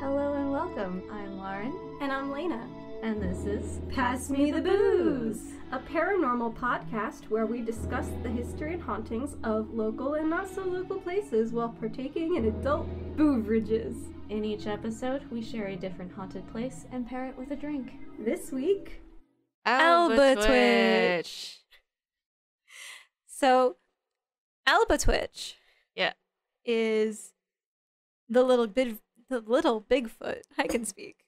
Hello and welcome. I'm Lauren. And I'm Lena. And this is Pass Me the Booze, a paranormal podcast where we discuss the history and hauntings of local and not so local places while partaking in adult beverages. In each episode, we share a different haunted place and pair it with a drink. This week, Albatwitch. So, Albatwitch, is the little Bigfoot. I can speak.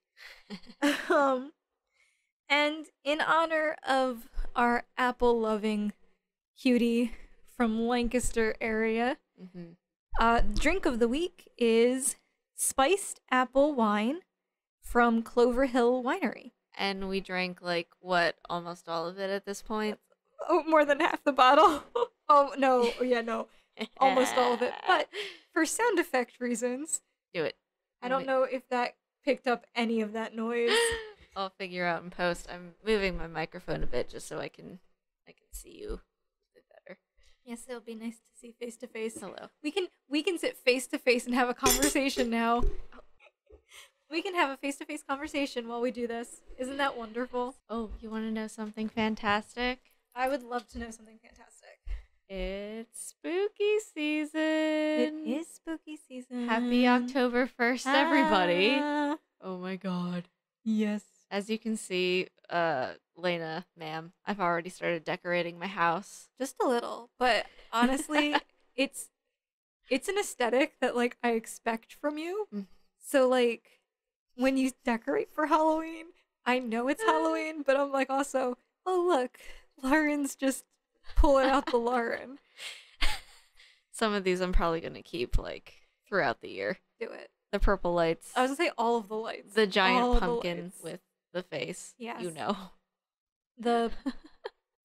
And in honor of our apple-loving cutie from Lancaster area, drink of the week is spiced apple wine from Clover Hill Winery. And we drank, almost all of it at this point. Oh, more than half the bottle. Oh, no. Yeah, no. Almost all of it. But for sound effect reasons, Do it. I don't know if that picked up any of that noise. I'll figure out in post. I'm moving my microphone a bit just so I can see you a bit better. Yes, it'll be nice to see face to face. Hello. We can sit face to face and have a conversation now. We can have a face to face conversation while we do this. Isn't that wonderful? Oh, you want to know something fantastic? I would love to know something fantastic. It's spooky season. It is spooky season. Happy October 1st, everybody. Ah. Oh my god. Yes. As you can see, Lena, ma'am, I've already started decorating my house. Just a little, but honestly, it's an aesthetic that I expect from you. So when you decorate for Halloween, I know it's Halloween, but I'm also, oh look, Lauren's just pulling out the Lauren. Some of these I'm probably going to keep throughout the year. Do it. The purple lights. I was gonna say all of the lights. The giant all pumpkin with the face. Yes. You know. The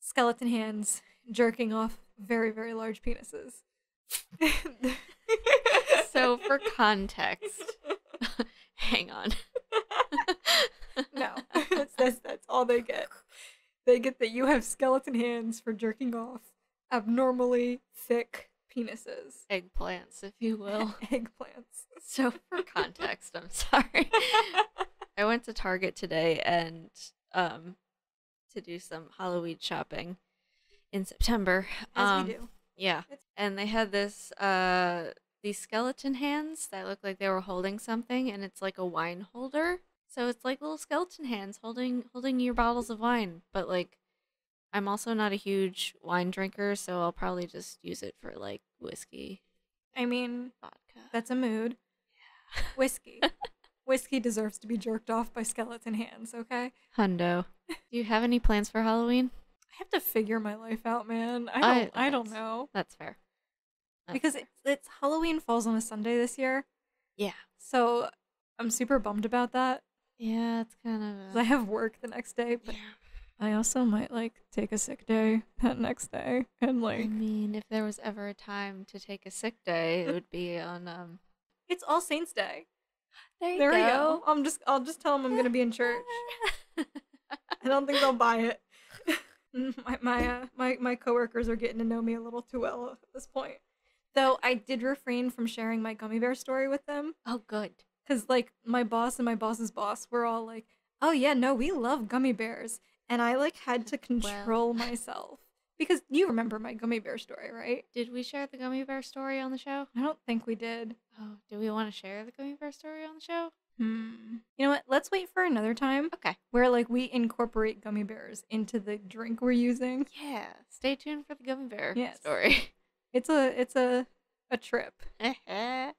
skeleton hands jerking off very, very large penises. So for context, hang on. No, that's all they get. They get that you have skeleton hands for jerking off abnormally thick penises. Eggplants, if you will. Eggplants. So for context, I'm sorry. I went to Target today and to do some Halloween shopping in September. As we do. Yeah. And they had these skeleton hands that look like they were holding something, and it's like a wine holder. So it's like little skeleton hands holding your bottles of wine. But I'm also not a huge wine drinker, so I'll probably just use it for whiskey. I mean, Vodka. that's a mood. Yeah. Whiskey. Whiskey deserves to be jerked off by skeleton hands, okay? Hundo. Do you have any plans for Halloween? I have to figure my life out, man. I don't know. That's fair. Because it's Halloween falls on a Sunday this year. Yeah. So I'm super bummed about that. Yeah, it's kind of 'Cause I have work the next day, but I also might take a sick day that next day and I mean, if there was ever a time to take a sick day, it would be on it's All Saints Day. There you go. I'll just tell them I'm gonna be in church. I don't think they'll buy it. My coworkers are getting to know me a little too well at this point. Though I did refrain from sharing my gummy bear story with them. Oh, good. Because, my boss and my boss's boss were all oh, yeah, no, we love gummy bears. And I, had to control myself. Because you remember my gummy bear story, right? Did we share the gummy bear story on the show? I don't think we did. Oh, do we want to share the gummy bear story on the show? You know what? Let's wait for another time. Okay. Where, we incorporate gummy bears into the drink we're using. Yeah. Stay tuned for the gummy bear Yes. story. It's a trip. I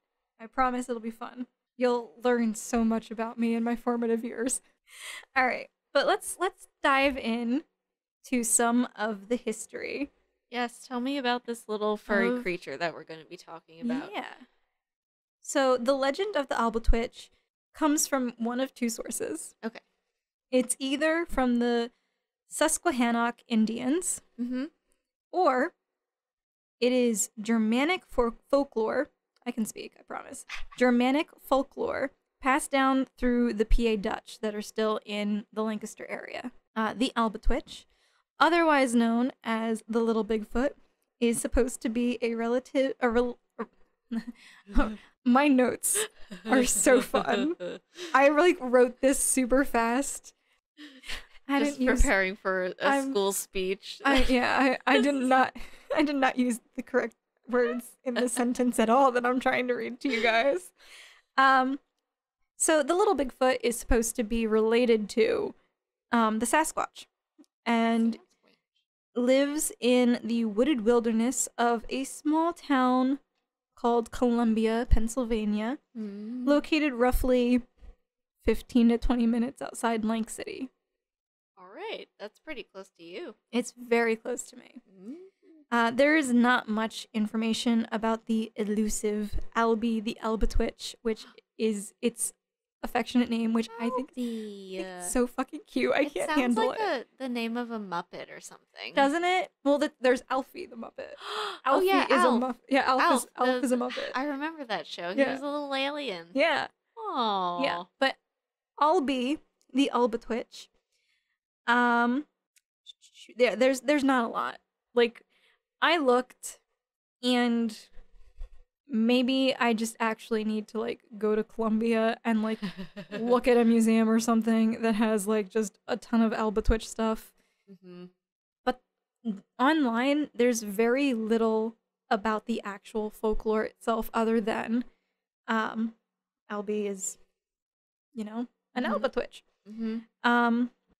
promise it'll be fun. You'll learn so much about me in my formative years. All right, but let's dive in to some of the history. Yes, tell me about this little furry creature that we're going to be talking about. Yeah. So the legend of the Albatwitch comes from one of two sources. Okay. It's either from the Susquehannock Indians, or it is Germanic folklore. I can speak, I promise. Germanic folklore passed down through the PA Dutch that are still in the Lancaster area. The Albatwitch, otherwise known as the Little Bigfoot, is supposed to be My notes are so fun. I like wrote this super fast. Just preparing for a school speech. I did not use the correct words in the sentence at all that I'm trying to read to you guys. So the Little Bigfoot is supposed to be related to the Sasquatch and lives in the wooded wilderness of a small town called Colombia, Pennsylvania, located roughly 15 to 20 minutes outside Lank City. All right, that's pretty close to you. It's very close to me. There is not much information about the elusive Albie the Albatwitch, which is its affectionate name, which I think is so fucking cute. I can't handle it. It sounds like the name of a Muppet or something. Doesn't it? Well, there's Alfie the Muppet. Oh yeah, Alf. Alf is a Muppet. I remember that show. He was a little alien. Yeah. Oh. Yeah, but Albie the Albatwitch. There's not a lot. Like, I looked, and maybe I just actually need to like go to Colombia and like look at a museum or something that has like just a ton of Albatwitch stuff. But online, there's very little about the actual folklore itself, other than Albie is, an Albatwitch.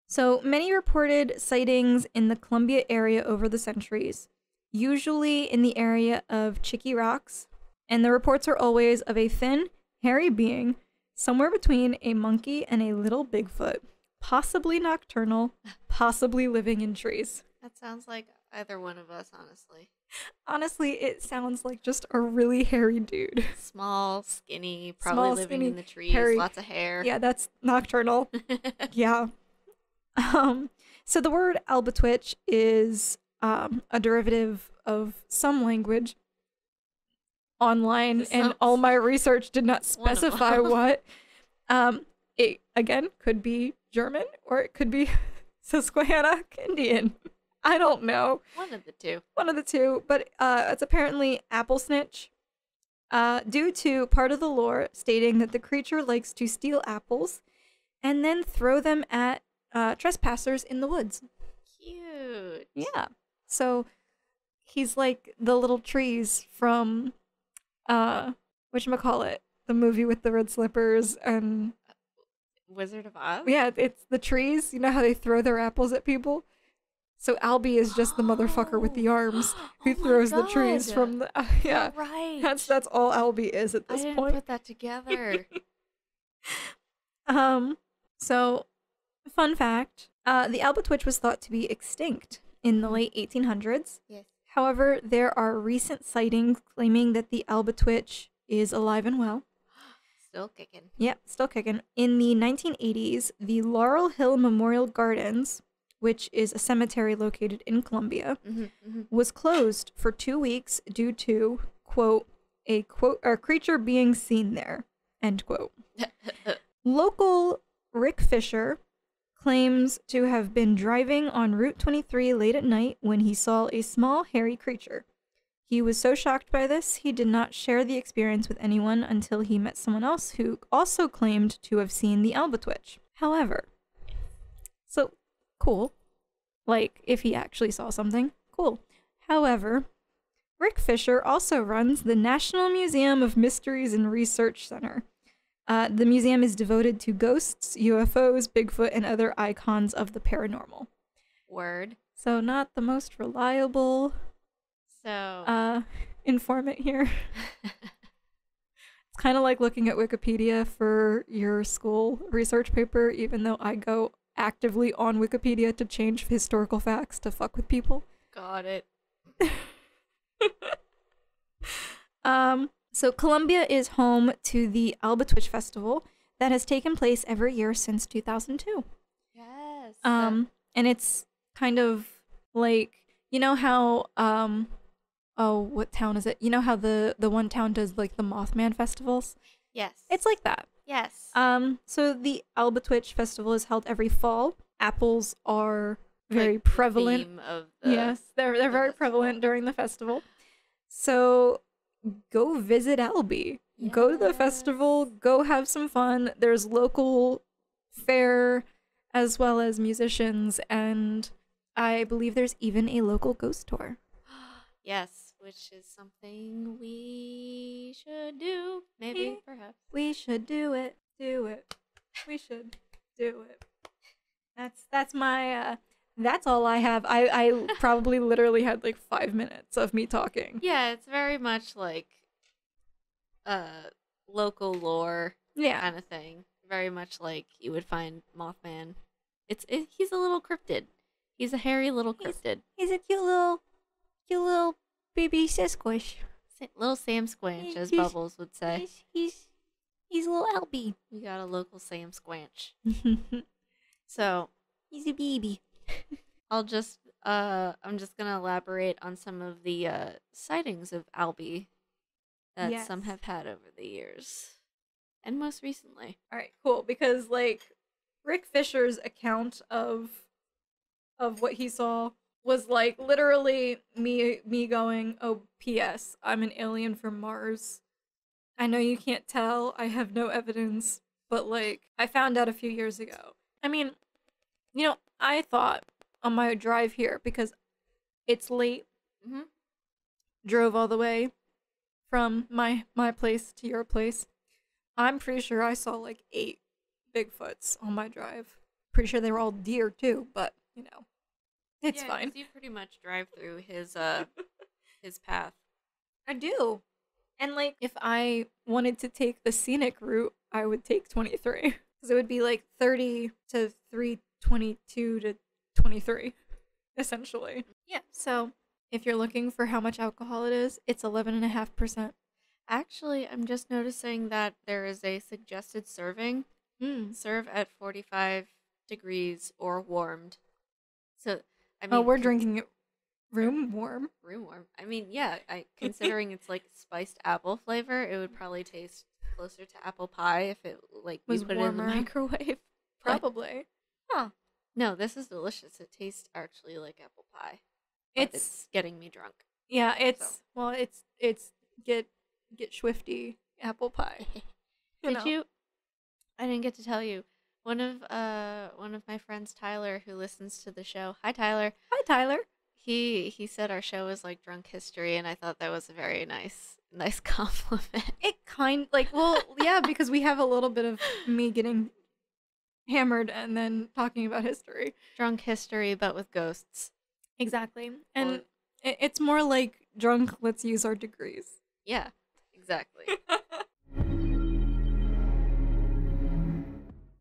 So many reported sightings in the Colombia area over the centuries, usually in the area of Chicky Rocks, and the reports are always of a thin, hairy being somewhere between a monkey and a little Bigfoot, possibly nocturnal, possibly living in trees. That sounds like either one of us, honestly. Honestly, it sounds like just a really hairy dude. Small, skinny, probably living in the trees, hairy. Lots of hair. Yeah, that's nocturnal. Yeah. So the word Albatwitch is a derivative of some language online, and all my research did not specify what. It, again, could be German, or it could be Susquehannock Indian. I don't know. One of the two. One of the two, but it's apparently apple snitch, due to part of the lore stating that the creature likes to steal apples and then throw them at trespassers in the woods. Cute. Yeah. So he's like the little trees from whatchamacallit, the movie with the red slippers and Wizard of Oz? Yeah, it's the trees. You know how they throw their apples at people? So Albie is just the motherfucker with the arms who throws the trees from the yeah. You're right. That's all Albie is at this point. I didn't put that together. So fun fact, the Albatwitch was thought to be extinct in the late 1800s. Yes. However, there are recent sightings claiming that the Albatwitch is alive and well. Still kicking. Yep, still kicking. In the 1980s, the Laurel Hill Memorial Gardens, which is a cemetery located in Colombia, was closed for 2 weeks due to, quote, a creature being seen there, end quote. Local Rick Fisher claims to have been driving on Route 23 late at night when he saw a small hairy creature. He was so shocked by this, he did not share the experience with anyone until he met someone else who also claimed to have seen the Albatwitch. However, so cool. Like, if he actually saw something, cool. However, Rick Fisher also runs the National Museum of Mysteries and Research Center. The museum is devoted to ghosts, UFOs, Bigfoot, and other icons of the paranormal. Word. So not the most reliable informant here. It's kind of like looking at Wikipedia for your school research paper, even though I go actively on Wikipedia to change historical facts to fuck with people. Got it. So Colombia is home to the Albatwitch Festival that has taken place every year since 2002. Yes. And it's kind of like, you know how what town is it? You know how the one town does like the Mothman festivals? Yes. It's like that. Yes. So the Albatwitch Festival is held every fall. Apples are very like prevalent. The theme of the, yes, they're very festival. prevalent during the festival. So go visit Albie. Go to the festival, go have some fun. There's local fare as well as musicians, and I believe there's even a local ghost tour. Yes, which is something we should do. Maybe, perhaps. We should do it. Do it. We should do it. That's my that's all I have. I probably literally had like 5 minutes of me talking. Yeah, it's very much like local lore kind of thing. Very much like you would find Mothman. He's a little cryptid. He's a hairy little cryptid. He's a cute little baby Sasquatch. Little Sam Squanch, as Bubbles would say. He's a little Albie. We got a local Sam Squanch. So he's a baby. I'm just gonna elaborate on some of the sightings of Albie that some have had over the years. And most recently. Alright, cool. Because like Rick Fisher's account of what he saw was like literally me going, "Oh, P.S. I'm an alien from Mars. I know you can't tell. I have no evidence, but like I found out a few years ago." I mean, you know, I thought on my drive here, because it's late, drove all the way from my place to your place. I'm pretty sure I saw like 8 Bigfoots on my drive. Pretty sure they were all deer too, but you know, it's fine. You pretty much drive through his path. I do. And like if I wanted to take the scenic route, I would take 23. Because it would be like 30 to 322 to 23, essentially. Yeah, so if you're looking for how much alcohol it is, it's 11.5%. Actually, I'm just noticing that there is a suggested serving. Serve at 45 degrees or warmed. So, I mean... Oh, we're drinking it room warm? Room warm. I mean, yeah, considering it's like spiced apple flavor, it would probably taste closer to apple pie if it like we put it in the microwave. Probably. Huh. No, this is delicious. It tastes actually like apple pie. It's getting me drunk. Yeah, it's get swifty apple pie. Did you? I didn't get to tell you. One of my friends, Tyler, who listens to the show. Hi, Tyler. Hi, Tyler. He said our show was like drunk history, and I thought that was a very nice compliment. Yeah, because we have a little bit of me getting hammered and then talking about history. Drunk history, but with ghosts. Exactly. And it's more like drunk, let's use our degrees. Yeah, exactly.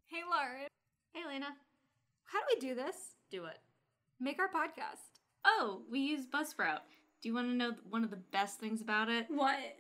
Hey, Lauren. Hey, Lena. How do we do this? Do it. Make our podcast. Oh, we use Buzzsprout. Do you want to know one of the best things about it? What?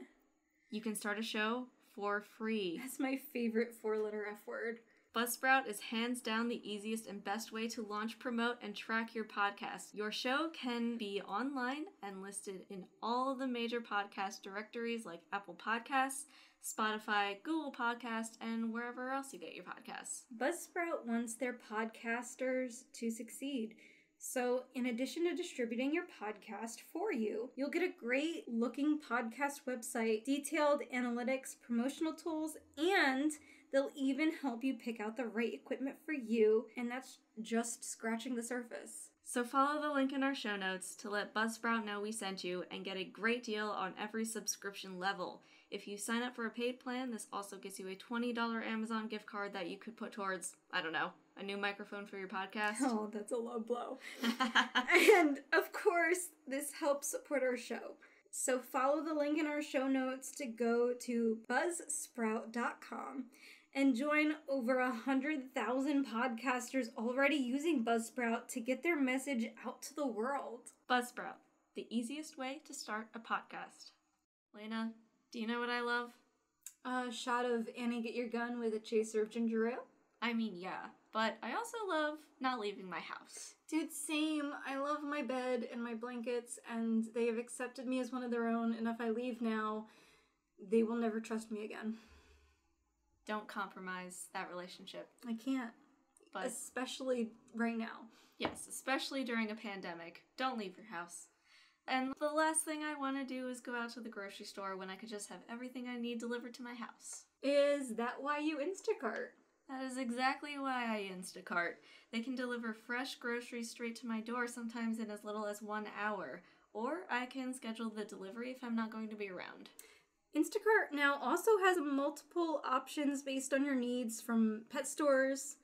You can start a show for free. That's my favorite 4-letter F word. Buzzsprout is hands down the easiest and best way to launch, promote, and track your podcast. Your show can be online and listed in all the major podcast directories like Apple Podcasts, Spotify, Google Podcasts, and wherever else you get your podcasts. Buzzsprout wants their podcasters to succeed. So, in addition to distributing your podcast for you, you'll get a great looking podcast website, detailed analytics, promotional tools, and they'll even help you pick out the right equipment for you, and that's just scratching the surface. So follow the link in our show notes to let Buzzsprout know we sent you and get a great deal on every subscription level. If you sign up for a paid plan, this also gets you a $20 Amazon gift card that you could put towards, I don't know, a new microphone for your podcast. Oh, that's a low blow. And, of course, this helps support our show. So follow the link in our show notes to go to buzzsprout.com and join over 100,000 podcasters already using Buzzsprout to get their message out to the world. Buzzsprout, the easiest way to start a podcast. Lena, do you know what I love? A shot of Annie Get Your Gun with a chaser of ginger ale? I mean, yeah, but I also love not leaving my house. Dude, same. I love my bed and my blankets, and they have accepted me as one of their own, and if I leave now, they will never trust me again. Don't compromise that relationship. I can't. But especially right now. Yes, especially during a pandemic. Don't leave your house. And the last thing I want to do is go out to the grocery store when I could just have everything I need delivered to my house. Is that why you Instacart? That is exactly why I Instacart. They can deliver fresh groceries straight to my door, sometimes in as little as 1 hour. Or I can schedule the delivery if I'm not going to be around. Instacart now also has multiple options based on your needs, from pet stores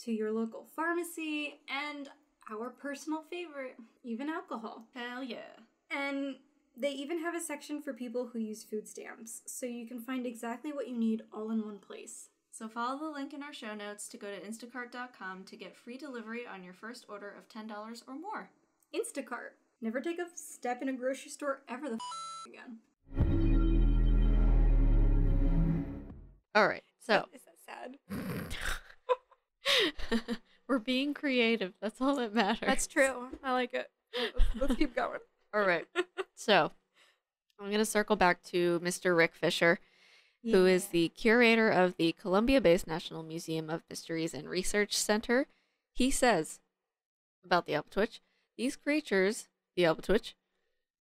to your local pharmacy, and our personal favorite, even alcohol. Hell yeah. And they even have a section for people who use food stamps, so you can find exactly what you need all in one place. So follow the link in our show notes to go to instacart.com to get free delivery on your first order of $10 or more. Instacart. Never take a step in a grocery store ever the again. All right, so. Is that sad? We're being creative. That's all that matters. That's true. I like it. Let's keep going. All right. So, I'm going to circle back to Mr. Rick Fisher, who is the curator of the Colombia-based National Museum of Mysteries and Research Center. He says about the Albatwitch, these creatures, the Albatwitch,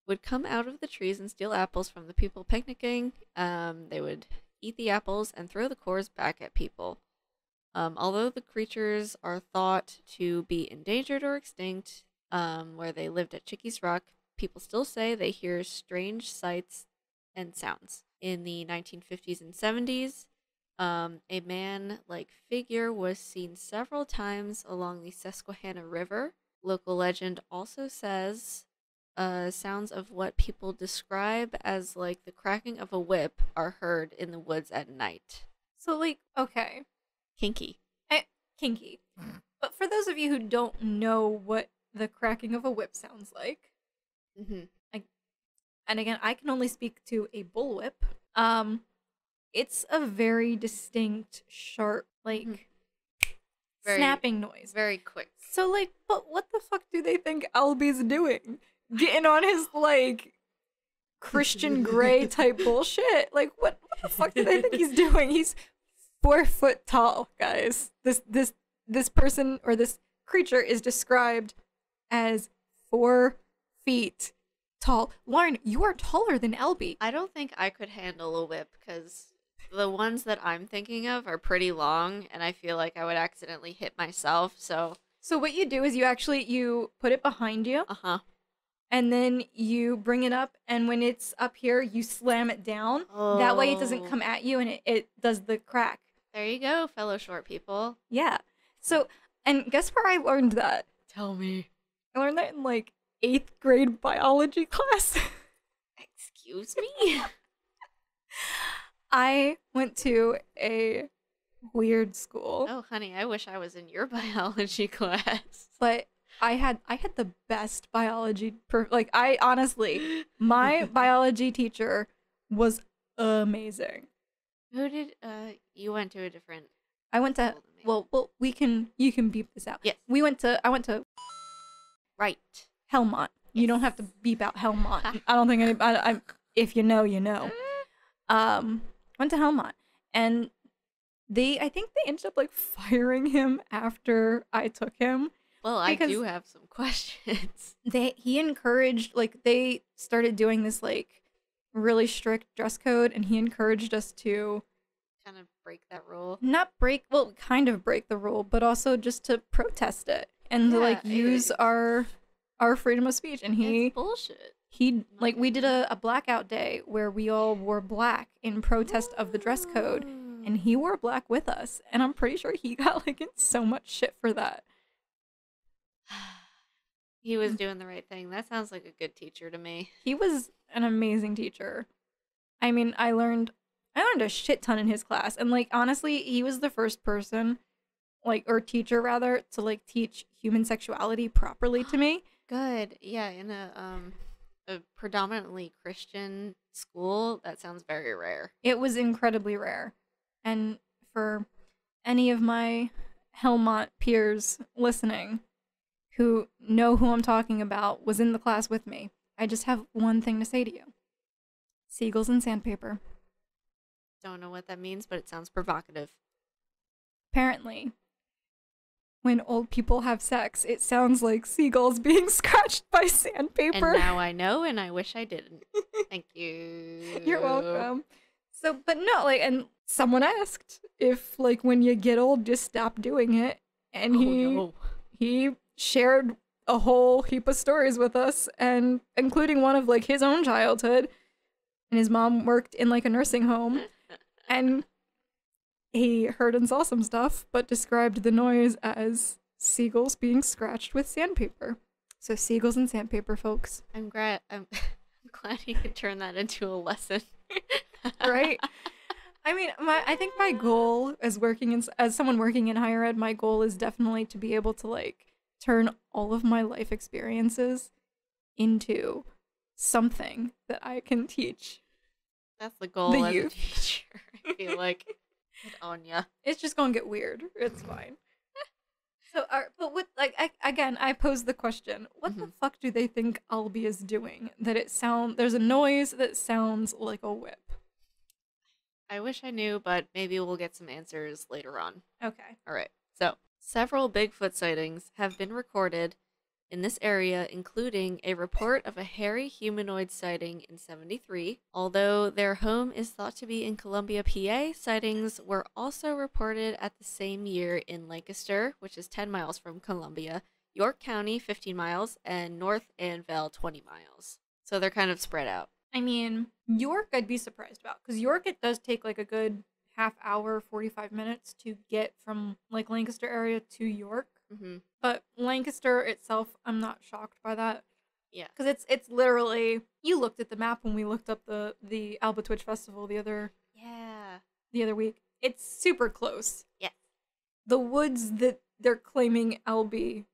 would come out of the trees and steal apples from the people picnicking. They would eat the apples and throw the cores back at people. Although the creatures are thought to be endangered or extinct, where they lived at Chickies Rock, people still say they hear strange sights and sounds. In the 1950s and 70s, a man-like figure was seen several times along the Susquehanna River. Local legend also says sounds of what people describe as like the cracking of a whip are heard in the woods at night. So, like, okay. Kinky. Kinky. But for those of you who don't know what the cracking of a whip sounds like, and again, I can only speak to a bullwhip. It's a very distinct, sharp, like, snapping noise. Very quick. So, like, but what the fuck do they think Albie's doing? Getting on his, like, Christian Grey type bullshit? Like, what the fuck do they think he's doing? He's 4 foot tall, guys. This person, or this creature, is described as 4 feet tall. Lauren, you are taller than Albie. I don't think I could handle a whip because the ones that I'm thinking of are pretty long, and I feel like I would accidentally hit myself. So what you do is you put it behind you. And then you bring it up, and when it's up here, you slam it down. Oh. That way it doesn't come at you, and it does the crack. There you go, fellow short people. Yeah. So, and guess where I learned that? Tell me. I learned that in, like, 8th grade biology class. Excuse me? I went to a weird school. Oh, honey, I wish I was in your biology class. But I had the best biology. I honestly, my biology teacher was amazing. Who did you went to a different? I went to you can beep this out. Yes. I went to right. Helmont. Yes. You don't have to beep out Helmont. I don't think anybody. If you know, you know. Went to Helmont, and I think they ended up like firing him after I took him. Well, I do have some questions. He encouraged, like, they started doing this like really strict dress code, and he encouraged us to kind of break that rule. Kind of break the rule, but also just to protest it and to like use our freedom of speech. And it's bullshit. We did a blackout day where we all wore black in protest of the dress code, and he wore black with us, and I'm pretty sure he got like in so much shit for that. He was doing the right thing. That sounds like a good teacher to me. He was an amazing teacher. I mean, I learned a shit ton in his class, and like honestly, he was the first person, like, or teacher rather, to like teach human sexuality properly to me. Good. Yeah, in a predominantly Christian school, that sounds very rare. It was incredibly rare. And for any of my Helmont peers listening who know who I'm talking about, was in the class with me, I just have one thing to say to you. Seagulls and sandpaper. Don't know what that means, but it sounds provocative. Apparently, when old people have sex, it sounds like seagulls being scratched by sandpaper. And now I know, and I wish I didn't. Thank you. You're welcome. So, but no, like, and someone asked if, like, when you get old, just stop doing it. And he shared a whole heap of stories with us, and including one of, like, his own childhood. And his mom worked in, like, a nursing home. And he heard and saw some stuff, but described the noise as seagulls being scratched with sandpaper. So seagulls and sandpaper, folks. I'm glad you could turn that into a lesson. Right? I mean, I think my goal as someone working in higher ed, my goal is definitely to be able to, like, turn all of my life experiences into something that I can teach. That's the goal The as youth. a teacher. I feel like it's on ya. It's just gonna get weird. It's fine. So, but with, like, I posed the question: what the fuck do they think Albie is doing? There's a noise that sounds like a whip. I wish I knew, but maybe we'll get some answers later on. Okay. All right. So, several Bigfoot sightings have been recorded in this area, including a report of a hairy humanoid sighting in 1973. Although their home is thought to be in Colombia, PA, sightings were also reported at the same year in Lancaster, which is 10 miles from Columbia, York County, 15 miles, and North Annville, 20 miles. So they're kind of spread out. I mean, York I'd be surprised about, because York, it does take, like, a good half hour, 45 minutes to get from, like, Lancaster area to York. Mm-hmm. But Lancaster itself, I'm not shocked by that. Yeah. Because it's literally, you looked at the map when we looked up the Albatwitch Festival the other week. It's super close. Yeah. The woods that they're claiming Albie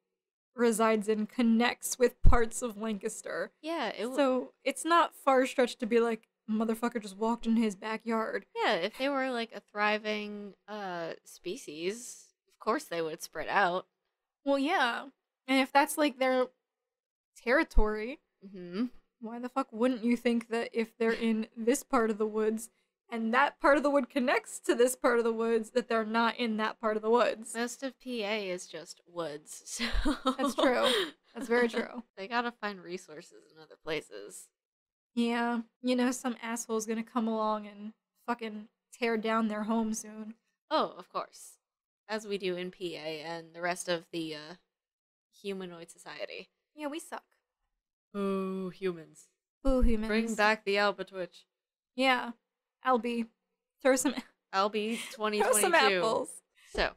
resides in connects with parts of Lancaster. Yeah. So it's not far stretched to be like, motherfucker just walked in his backyard. Yeah, if they were like a thriving species, of course they would spread out. Well, yeah. And if that's, like, their territory, why the fuck wouldn't you think that if they're in this part of the woods and that part of the wood connects to this part of the woods, that they're not in that part of the woods? Most of PA is just woods, so... That's true. That's very true. They gotta find resources in other places. Yeah. You know, some asshole's gonna come along and fucking tear down their home soon. Oh, of course. As we do in PA and the rest of the humanoid society. Yeah, we suck. Boo, humans. Boo, humans. Bring back the Albatwitch. Yeah. Albie. Throw some... Albie 2022. Throw some apples. So,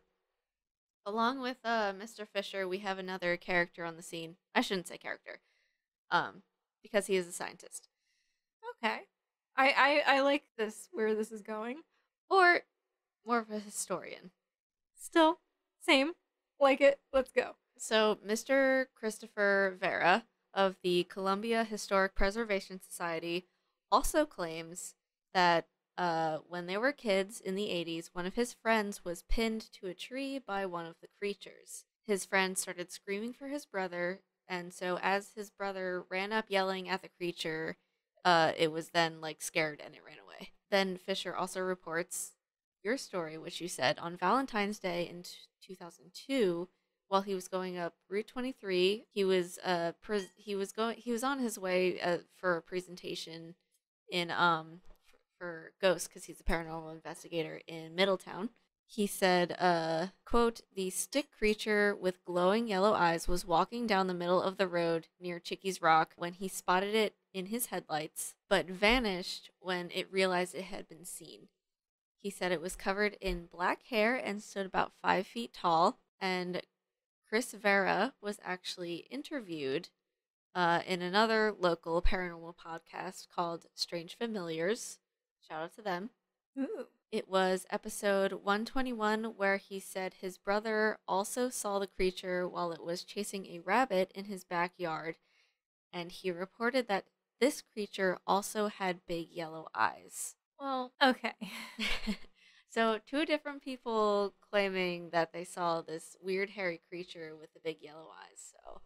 along with Mr. Fisher, we have another character on the scene. I shouldn't say character. Because he is a scientist. Okay. I like this, where this is going. Or more of a historian. Still, same. Like it. Let's go. So, Mr. Christopher Vera of the Colombia Historic Preservation Society also claims that when they were kids in the 80s, one of his friends was pinned to a tree by one of the creatures. His friend started screaming for his brother, and so as his brother ran up yelling at the creature, it was then, like, scared and it ran away. Then Fisher also reports your story, which you said on Valentine's Day in 2002, while he was going up Route 23, he was on his way for a presentation in for ghosts, because he's a paranormal investigator in Middletown. He said, quote, "The stick creature with glowing yellow eyes was walking down the middle of the road near Chickies Rock when he spotted it in his headlights, but vanished when it realized it had been seen. He said it was covered in black hair and stood about 5 feet tall." And Chris Vera was actually interviewed in another local paranormal podcast called Strange Familiars. Shout out to them. Ooh. It was episode 121, where he said his brother also saw the creature while it was chasing a rabbit in his backyard, and he reported that this creature also had big yellow eyes. Well, okay. So, 2 different people claiming that they saw this weird hairy creature with the big yellow eyes. So,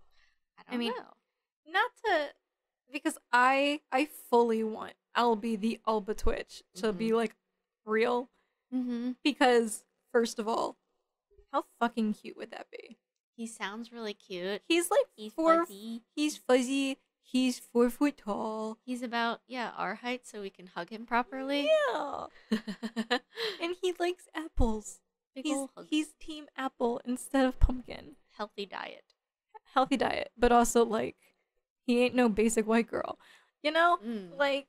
I don't know. Not to, because I fully want Albie the Albatwitch to be, like, real. Mm-hmm. Because, first of all, How fucking cute would that be? He sounds really cute. He's like He's fuzzy. He's fuzzy. He's 4 foot tall. He's about, our height, so we can hug him properly. Yeah. And he likes apples. Big ol' hug. He's team apple instead of pumpkin. Healthy diet. Healthy diet, but also like he ain't no basic white girl. You know? Like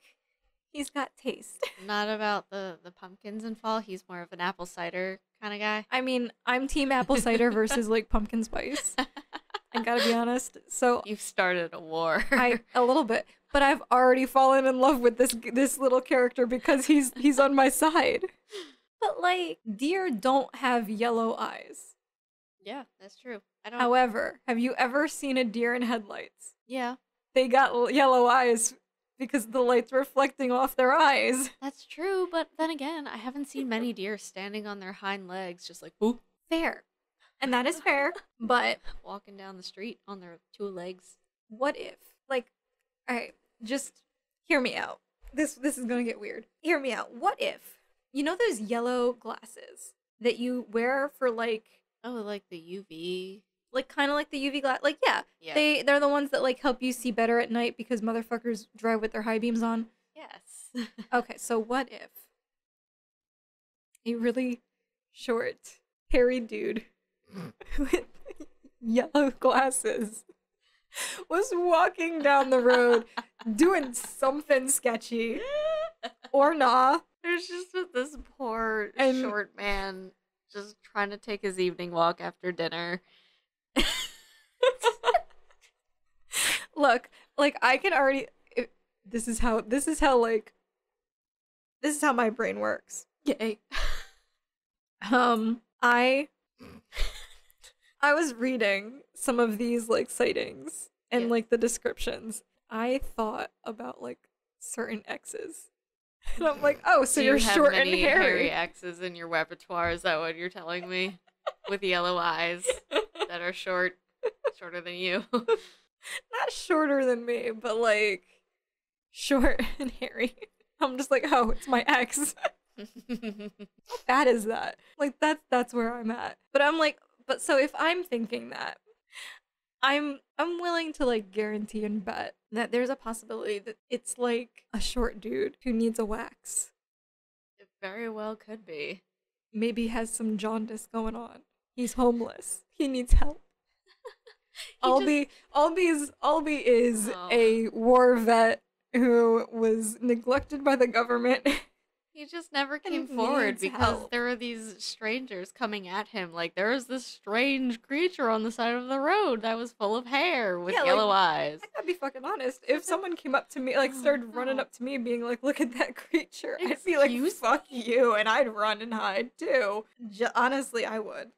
he's got taste. Not about the pumpkins in fall. He's more of an apple cider kind of guy. I mean, I'm team apple cider versus like pumpkin spice. I gotta be honest. So You've started a war. a little bit, but I've already fallen in love with this little character because he's on my side. But like deer don't have yellow eyes. Yeah, that's true. I don't. However, have you ever seen a deer in headlights? Yeah, They got yellow eyes because the light's reflecting off their eyes. that's true. But then again, I haven't seen many deer standing on their hind legs, just like whoop, Fair. And that is fair. But walking down the street on their 2 legs. what if? Like, alright, just hear me out. This is gonna get weird. Hear me out. What if, you know those yellow glasses that you wear for like Oh, like the UV. kind of like the UV glass? Like, yeah. Yeah. They're the ones that like help you see better at night because motherfuckers drive with their high beams on. Yes. Okay, so what if a really short, hairy dude with yellow glasses was walking down the road doing something sketchy or nah? There's just this poor And- short man just trying to take his evening walk after dinner. Look, like I can already. This is how my brain works. Yay. I was reading some of these like sightings and Yeah. like the descriptions. I thought about like certain exes. And I'm like, oh, so Do you're you have short and many hairy. exes in your repertoire? Is that what you're telling me? With yellow eyes that are shorter than you. Not shorter than me, but like short and hairy. I'm just like, oh, it's my ex. How bad is that? Like that's where I'm at. But I'm like, but so if I'm thinking that, I'm willing to like guarantee and bet that there's a possibility that it's like a short dude who needs a wax. It very well could be. Maybe has some jaundice going on. He's homeless. He needs help. Albie is Oh. a war vet who was neglected by the government. He just never came And forward needs because help. there were these strangers coming at him. Like, there was this strange creature on the side of the road that was full of hair with Yeah, like, yellow eyes. I gotta be fucking honest. If someone came up to me, like, started running up to me, being like, "Look at that creature," I'd be like, Excuse "Fuck you," and I'd run and hide too. Honestly, I would.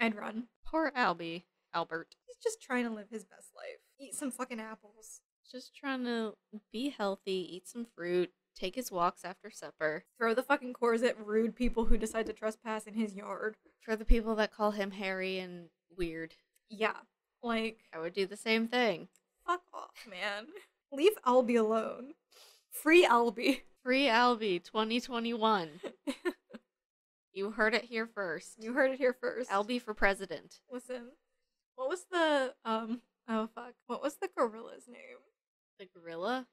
I'd run. Poor Albert. He's just trying to live his best life. Eat some fucking apples. Just trying to be healthy, eat some fruit, take his walks after supper. Throw the fucking cores at rude people who decide to trespass in his yard. For the people that call him hairy and weird, Yeah, like, I would do the same thing. fuck off, man. Leave Albie alone. Free Albie. Free Albie 2021. You heard it here first. You heard it here first. Albie for president. Listen, what was the oh fuck, what was the gorilla's name The gorilla?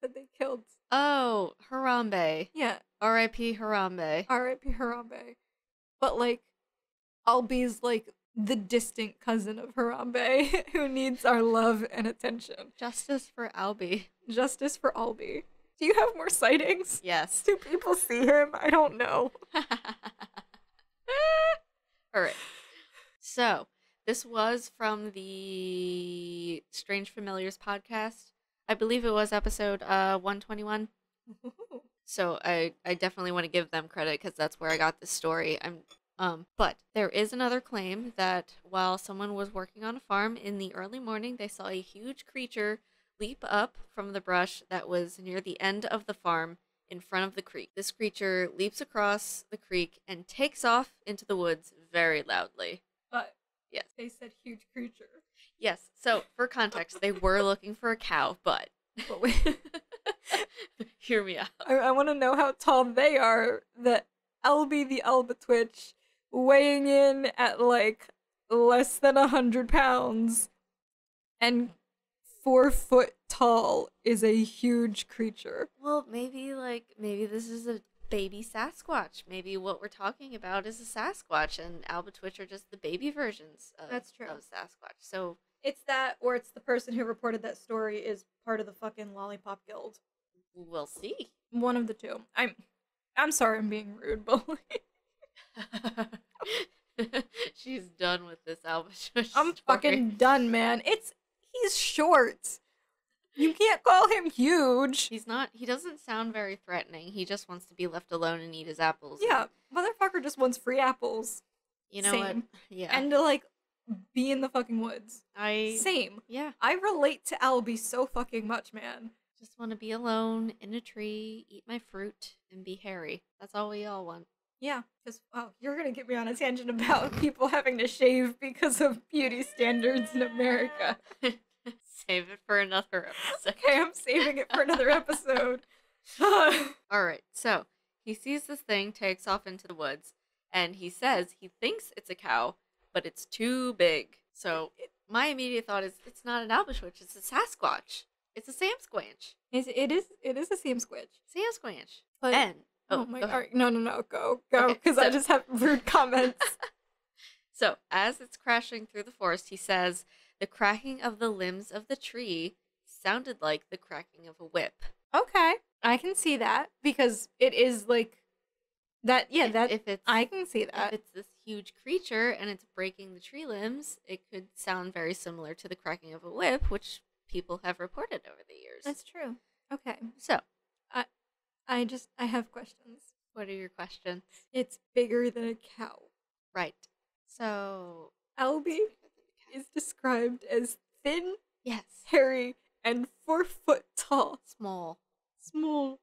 that they killed? Oh, Harambe. Yeah, R.I.P. Harambe. R.I.P. Harambe. But like, Albie's like the distant cousin of Harambe who needs our love and attention. Justice for Albie. Justice for Albie. Do you have more sightings? Yes. Do people see him? I don't know. All right. So, this was from the Strange Familiars podcast. I believe it was episode 121. So I definitely want to give them credit because that's where I got this story. But there is another claim that while someone was working on a farm in the early morning, they saw a huge creature leap up from the brush that was near the end of the farm in front of the creek. This creature leaps across the creek and takes off into the woods very loudly. But Yes. they said huge creature. Yes. So for context, they were looking for a cow, but But wait, hear me out. I want to know how tall they are that Albie the Albatwitch weighing in at like less than 100 pounds and 4 foot tall is a huge creature. Well, maybe this is a baby Sasquatch. Maybe what we're talking about is a Sasquatch, and Albatwitch are just the baby versions of, That's true. of Sasquatch. So It's that, or it's the person who reported that story is part of the fucking Lollipop Guild. we'll see. One of the two. I'm sorry I'm being rude, but like, She's done with this Albatwitch I'm story. fucking done, man. He's short. You can't call him huge. He's not. He doesn't sound very threatening. He just wants to be left alone and eat his apples. Yeah, motherfucker just wants free apples. You know what? Same. Yeah. And to like be in the fucking woods. I Same. yeah. I relate to Albie so fucking much, man. Just want to be alone in a tree, eat my fruit, and be hairy. That's all we all want. Yeah, because you're gonna get me on a tangent about people having to shave because of beauty standards in America. Save it for another episode. Okay, I'm saving it for another episode. Alright, so he sees this thing, takes off into the woods, and he says he thinks it's a cow, but it's too big. So my immediate thought is it's not an Albatwitch, it's a Sasquatch. It's a Samsquanch. It is a Sam Squitch. Samsquanch. But And oh my go god, ahead. no, go, Okay, because I just have rude comments. So as it's crashing through the forest, he says the cracking of the limbs of the tree sounded like the cracking of a whip. Okay, I can see that because it is like that. Yeah, If it's I can see if that. it's this huge creature and it's breaking the tree limbs, it could sound very similar to the cracking of a whip, which people have reported over the years. That's true. Okay, So, I have questions. what are your questions? It's bigger than a cow. Right. So, Albie is described as thin, yes, hairy, and 4 foot tall. small. Small.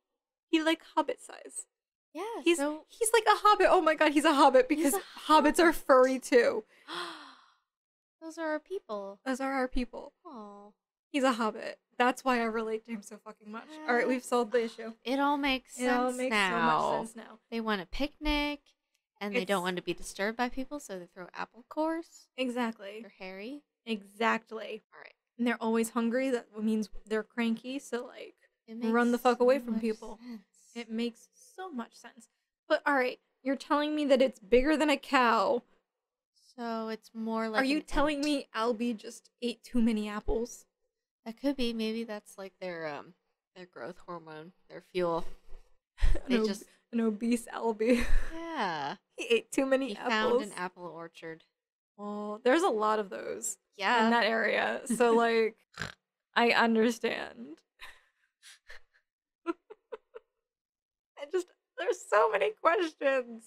He like hobbit size. Yeah. He's so like a hobbit. Oh my god, he's a hobbit because a hobbits are furry too. those are our people. Those are our people. Oh. He's a hobbit. That's why I relate to him so fucking much. All right, we've solved the issue. It all makes sense It all makes now. so much sense now. They want a picnic, and they don't It's- want to be disturbed by people, so they throw apple cores. Exactly. They're hairy. Exactly. All right. And they're always hungry. That means they're cranky. So like, It Run the fuck away so from much people. sense. it makes so much sense. But all right, you're telling me that it's bigger than a cow. So it's more like. Are you an telling ant. me Albie just ate too many apples? That could be. Maybe that's like their growth hormone, their fuel. They An, just an obese Albie. yeah. He ate too many He apples. found an apple orchard. Well, there's a lot of those Yeah. in that area. So like, I understand. There's so many questions.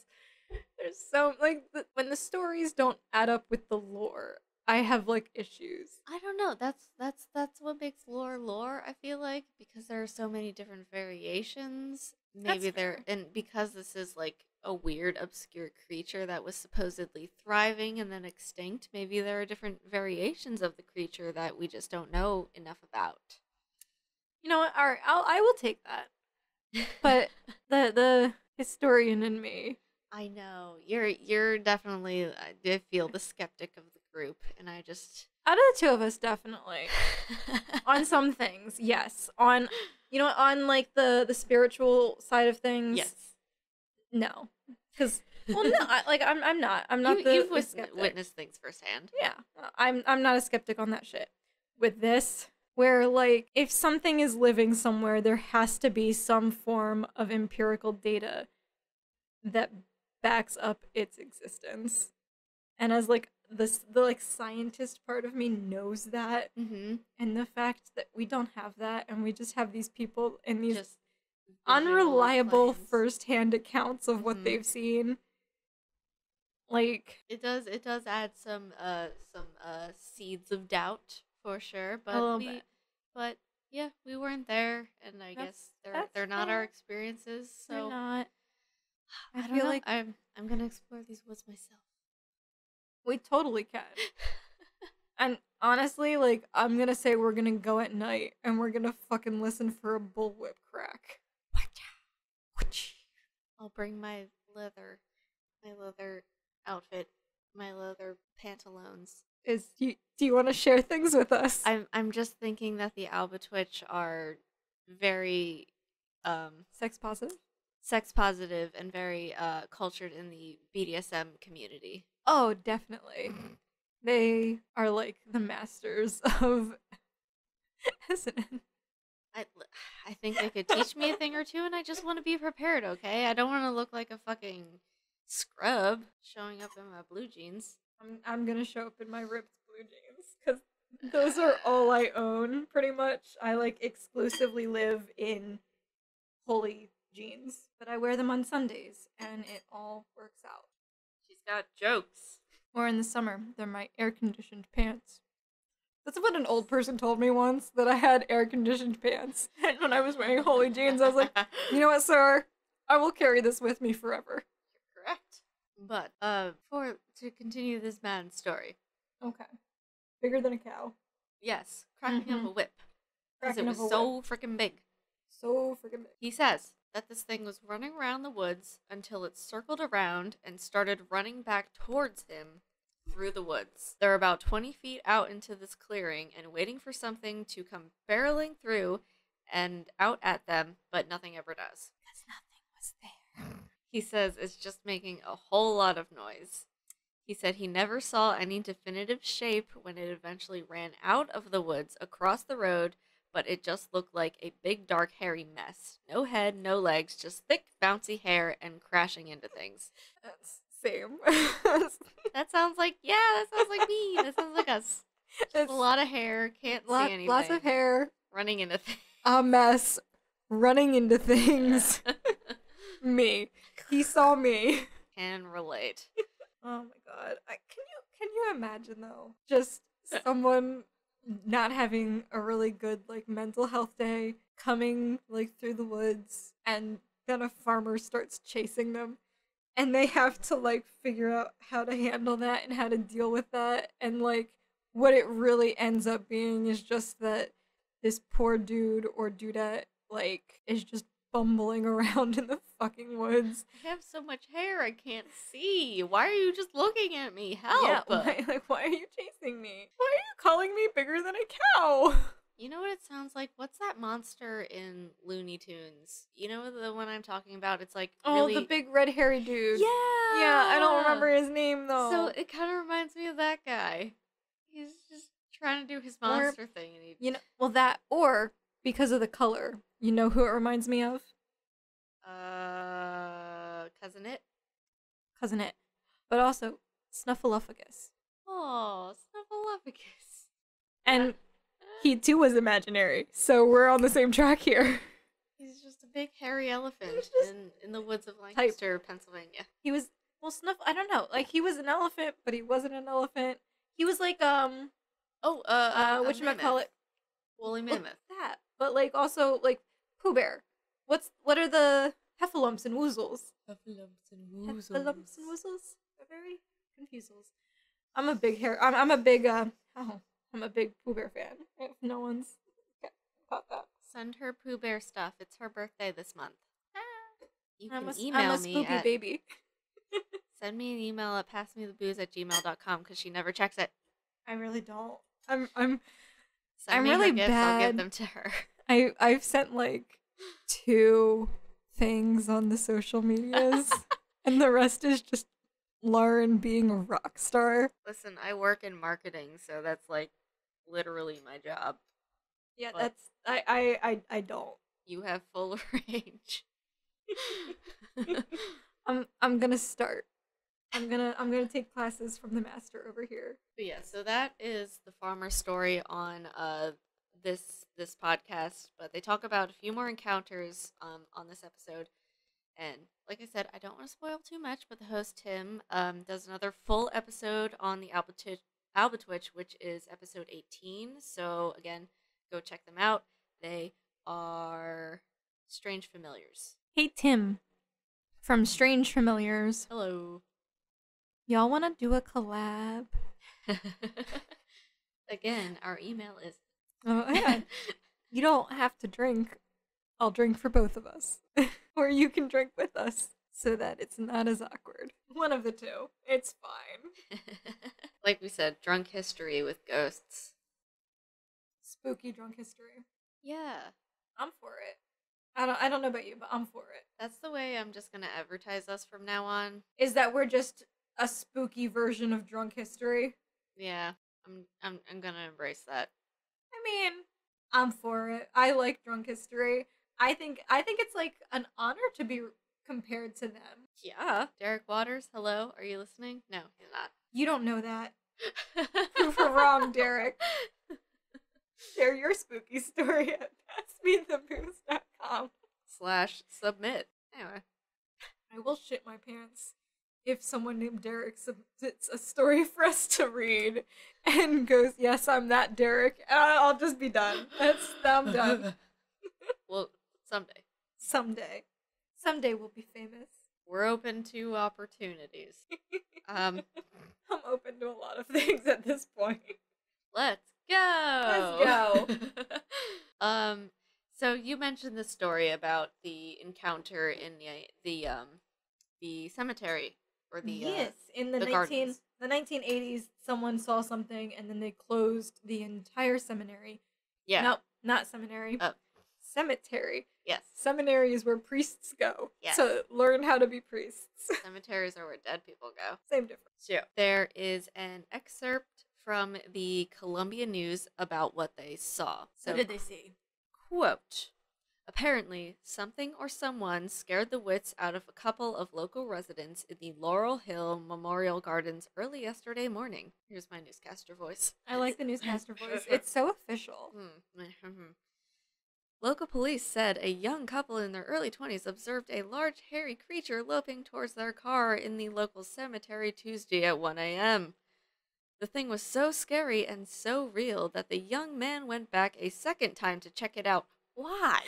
There's so like when the stories don't add up with the lore, I have like issues. I don't know. That's what makes lore. I feel like because there are so many different variations. Maybe That's fair. and because this is like a weird, obscure creature that was supposedly thriving and then extinct. Maybe there are different variations of the creature that we just don't know enough about. You know what? All right, I will take that. But the historian in me. I know you're definitely. I feel the skeptic of the group, and I just Out of the two of us, definitely. On some things, yes. On on like the spiritual side of things, yes. no, because well, no, I'm not. I'm not You've the skeptic. witnessed things firsthand. Yeah, I'm not a skeptic on that shit. With this, where like if something is living somewhere, there has to be some form of empirical data that backs up its existence. And as like the like scientist part of me knows that, Mm-hmm. and the fact that we don't have that, and we just have these people and these Just unreliable visual plans. first-hand accounts of what Mhm. they've seen. Like, It does add some seeds of doubt for sure, but little bit. but yeah, we weren't there, and I guess That's they're not our fair. experiences. they're So not. I don't feel know. like I'm gonna explore these woods myself. we totally can. And honestly, like, I'm gonna say we're gonna go at night and we're gonna fucking listen for a bullwhip crack. I'll bring my leather outfit, my leather pantaloons. Do you want to share things with us? I'm just thinking that the Albatwitch are very Sex positive? sex positive and very cultured in the BDSM community. Oh, definitely. They are like the masters of S&M. I think they could teach me a thing or two, and I just want to be prepared, okay? I don't want to look like a fucking scrub showing up in my blue jeans. I'm gonna show up in my ripped blue jeans because those are all I own, pretty much. I like exclusively live in holy jeans, but I wear them on Sundays, and it all works out. She's got jokes. Or in the summer, they're my air-conditioned pants. That's what an old person told me once, that I had air-conditioned pants. And when I was wearing holy jeans, I was like, you know what, sir? I will carry this with me forever. You're correct. But, to continue this man's story. Okay. Bigger than a cow. Yes, cracking up a whip. Because it Cracking was up a so whip. freaking big. So freaking big. He says that this thing was running around the woods until it circled around and started running back towards him through the woods. They're about 20 feet out into this clearing and waiting for something to come barreling through and out at them, but nothing ever does. Because nothing was there. He says it's just making a whole lot of noise. He said he never saw any definitive shape when it eventually ran out of the woods across the road, but it just looked like a big, dark, hairy mess. No head, no legs, just thick, bouncy hair and crashing into things. That's same. That sounds like me. That sounds like us. Just a lot of hair, can't see anything. Lots of hair. Running into things. A mess. Running into things. Me. He saw me. Can relate. Oh my god. Can you imagine though? Just someone not having a really good like mental health day, coming like through the woods, and then a farmer starts chasing them, and they have to like figure out how to handle that and how to deal with that, and like what it really ends up being is just that this poor dude or dudette like is just bumbling around in the fucking woods. I have so much hair I can't see. Why are you just looking at me? Help! Yeah, why are you chasing me? Why are you calling me bigger than a cow? You know what it sounds like? What's that monster in Looney Tunes? You know the one I'm talking about? It's like really... the big red hairy dude. Yeah! Yeah, I don't remember his name though. So it kind of reminds me of that guy. He's just trying to do his monster thing. And that, or because of the color. You know who it reminds me of? Cousin It? Cousin It. But also, Snuffleupagus. Oh, Snuffleupagus. And he too was imaginary, so we're on the same track here. He's just a big hairy elephant in the woods of Lancaster, Pennsylvania. He was, I don't know, like he was an elephant, but he wasn't an elephant. He was like, whatchamacallit? Woolly mammoth. That. But like also like Pooh Bear. What are the heffalumps and woozles? Heffalumps and woozles. Heffalumps and woozles? They're very confusals. I'm a big I'm a big Pooh Bear fan. If no one's caught that. Send her Pooh Bear stuff. It's her birthday this month. You can I'm a email me spooky baby. Send me an email at passmethebooze@gmail.com because she never checks it. I really don't. Send I'm me really her gifts, I'll bad. give them to her. I've sent like 2 things on the social medias, and the rest is just Lauren being a rock star. Listen, I work in marketing, so that's like literally my job. Yeah, But that's I don't. You have full range. I'm gonna start. I'm gonna take classes from the master over here. But yeah, so that is the farmer story on this podcast. But they talk about a few more encounters on this episode. And like I said, I don't want to spoil too much, but the host Tim does another full episode on the Albatwitch, which is episode 18. So again, go check them out. They are strange familiars. Hey Tim, from Strange Familiars. Hello. Y'all want to do a collab? Again, our email is... Oh, yeah. You don't have to drink. I'll drink for both of us. Or you can drink with us so that it's not as awkward. One of the two. It's fine. Like we said, drunk history with ghosts. Spooky drunk history. Yeah. I'm for it. I don't know about you, but I'm for it. That's the way I'm just gonna advertise us from now on. Is that we're just a spooky version of drunk history? Yeah. I'm gonna embrace that. I mean, I'm for it. I like drunk history. I think it's like an honor to be compared to them. Yeah. Derek Waters, hello? Are you listening? No, he's not. You don't know that. Proof her wrong, Derek. Share your spooky story at passmethebooze.com/submit. Anyway. I will shit my pants if someone named Derek submits a story for us to read and goes, yes, I'm that Derek. And I'll just be done. I'm done. Well, someday. Someday we'll be famous. We're open to opportunities. I'm open to a lot of things at this point. Let's go. So you mentioned the story about the encounter in the cemetery or the yes, in the 1980s, someone saw something and then they closed the entire seminary. Yeah. No, not seminary. Cemetery. Yes. Seminary is where priests go. Yes. To learn how to be priests. Cemeteries are where dead people go. Same difference. So there is an excerpt from the Colombia News about what they saw. So, What did they see? quote, apparently, something or someone scared the wits out of a couple of local residents in the Laurel Hill Memorial Gardens early yesterday morning. Here's my newscaster voice. I like the newscaster voice. It's so official. Local police said a young couple in their early 20s observed a large hairy creature loping towards their car in the local cemetery Tuesday at 1 a.m. The thing was so scary and so real that the young man went back a second time to check it out. Why?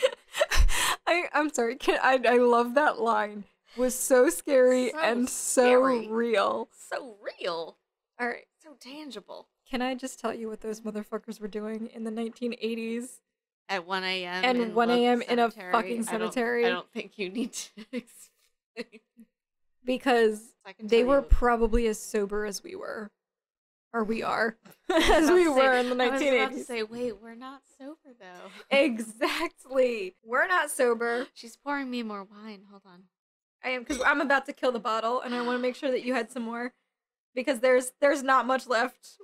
I'm sorry. I love that line. Was so scary So and scary. so real. So real. All right. So tangible. Can I just tell you what those motherfuckers were doing in the 1980s? At 1 a.m. And in 1 a.m. local in a cemetery. fucking cemetery. I don't think you need to explain. Because I can they tell were you. probably as sober as we were. Or we are. I was As about we to say- were in the I was about to 1980s. say, wait, we're not sober though. Exactly. We're not sober. She's pouring me more wine. Hold on. I am, because I'm about to kill the bottle, and I want to make sure that you had some more. Because there's not much left.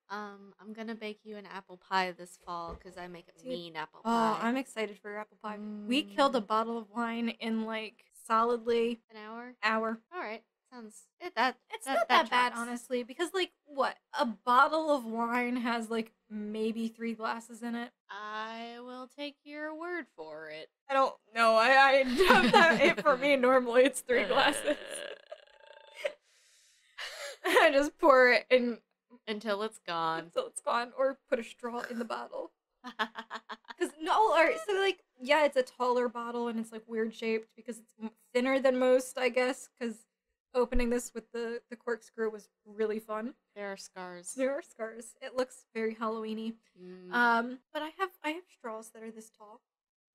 I'm gonna bake you an apple pie this fall because I make a Dude. mean apple Oh, pie. I'm excited for your apple pie. We killed a bottle of wine in like solidly An hour. hour. All right, sounds It's not that bad, tracks. honestly, because like what? A bottle of wine has like maybe 3 glasses in it. I will take your word for it. I don't know. I don't have it for me. Normally it's 3 glasses. I just pour it in Until it's gone. until it's gone, or put a straw in the bottle. Cause no, or so like yeah, it's a taller bottle and it's like weird shaped because it's thinner than most, I guess. Cause opening this with the corkscrew was really fun. There are scars. There are scars. It looks very Halloweeny. Mm. But I have straws that are this tall,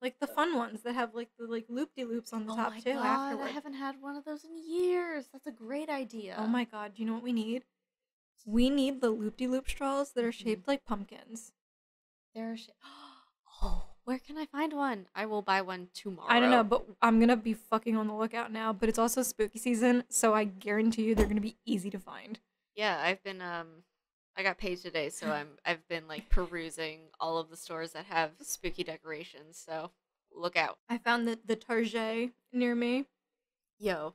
like the fun ones that have like the like loop de loops on the Oh top my too. god, Afterward. I haven't had one of those in years. That's a great idea. Oh my god, do you know what we need? We need the loop de loop straws that are Mhm. shaped like pumpkins. There are Oh, where can I find one? I will buy one tomorrow. I don't know, but I'm gonna be fucking on the lookout now. But it's also spooky season, so I guarantee you they're gonna be easy to find. Yeah, I've been I got paid today, so I've been like perusing all of the stores that have spooky decorations, so look out. I found the Target near me, Yo,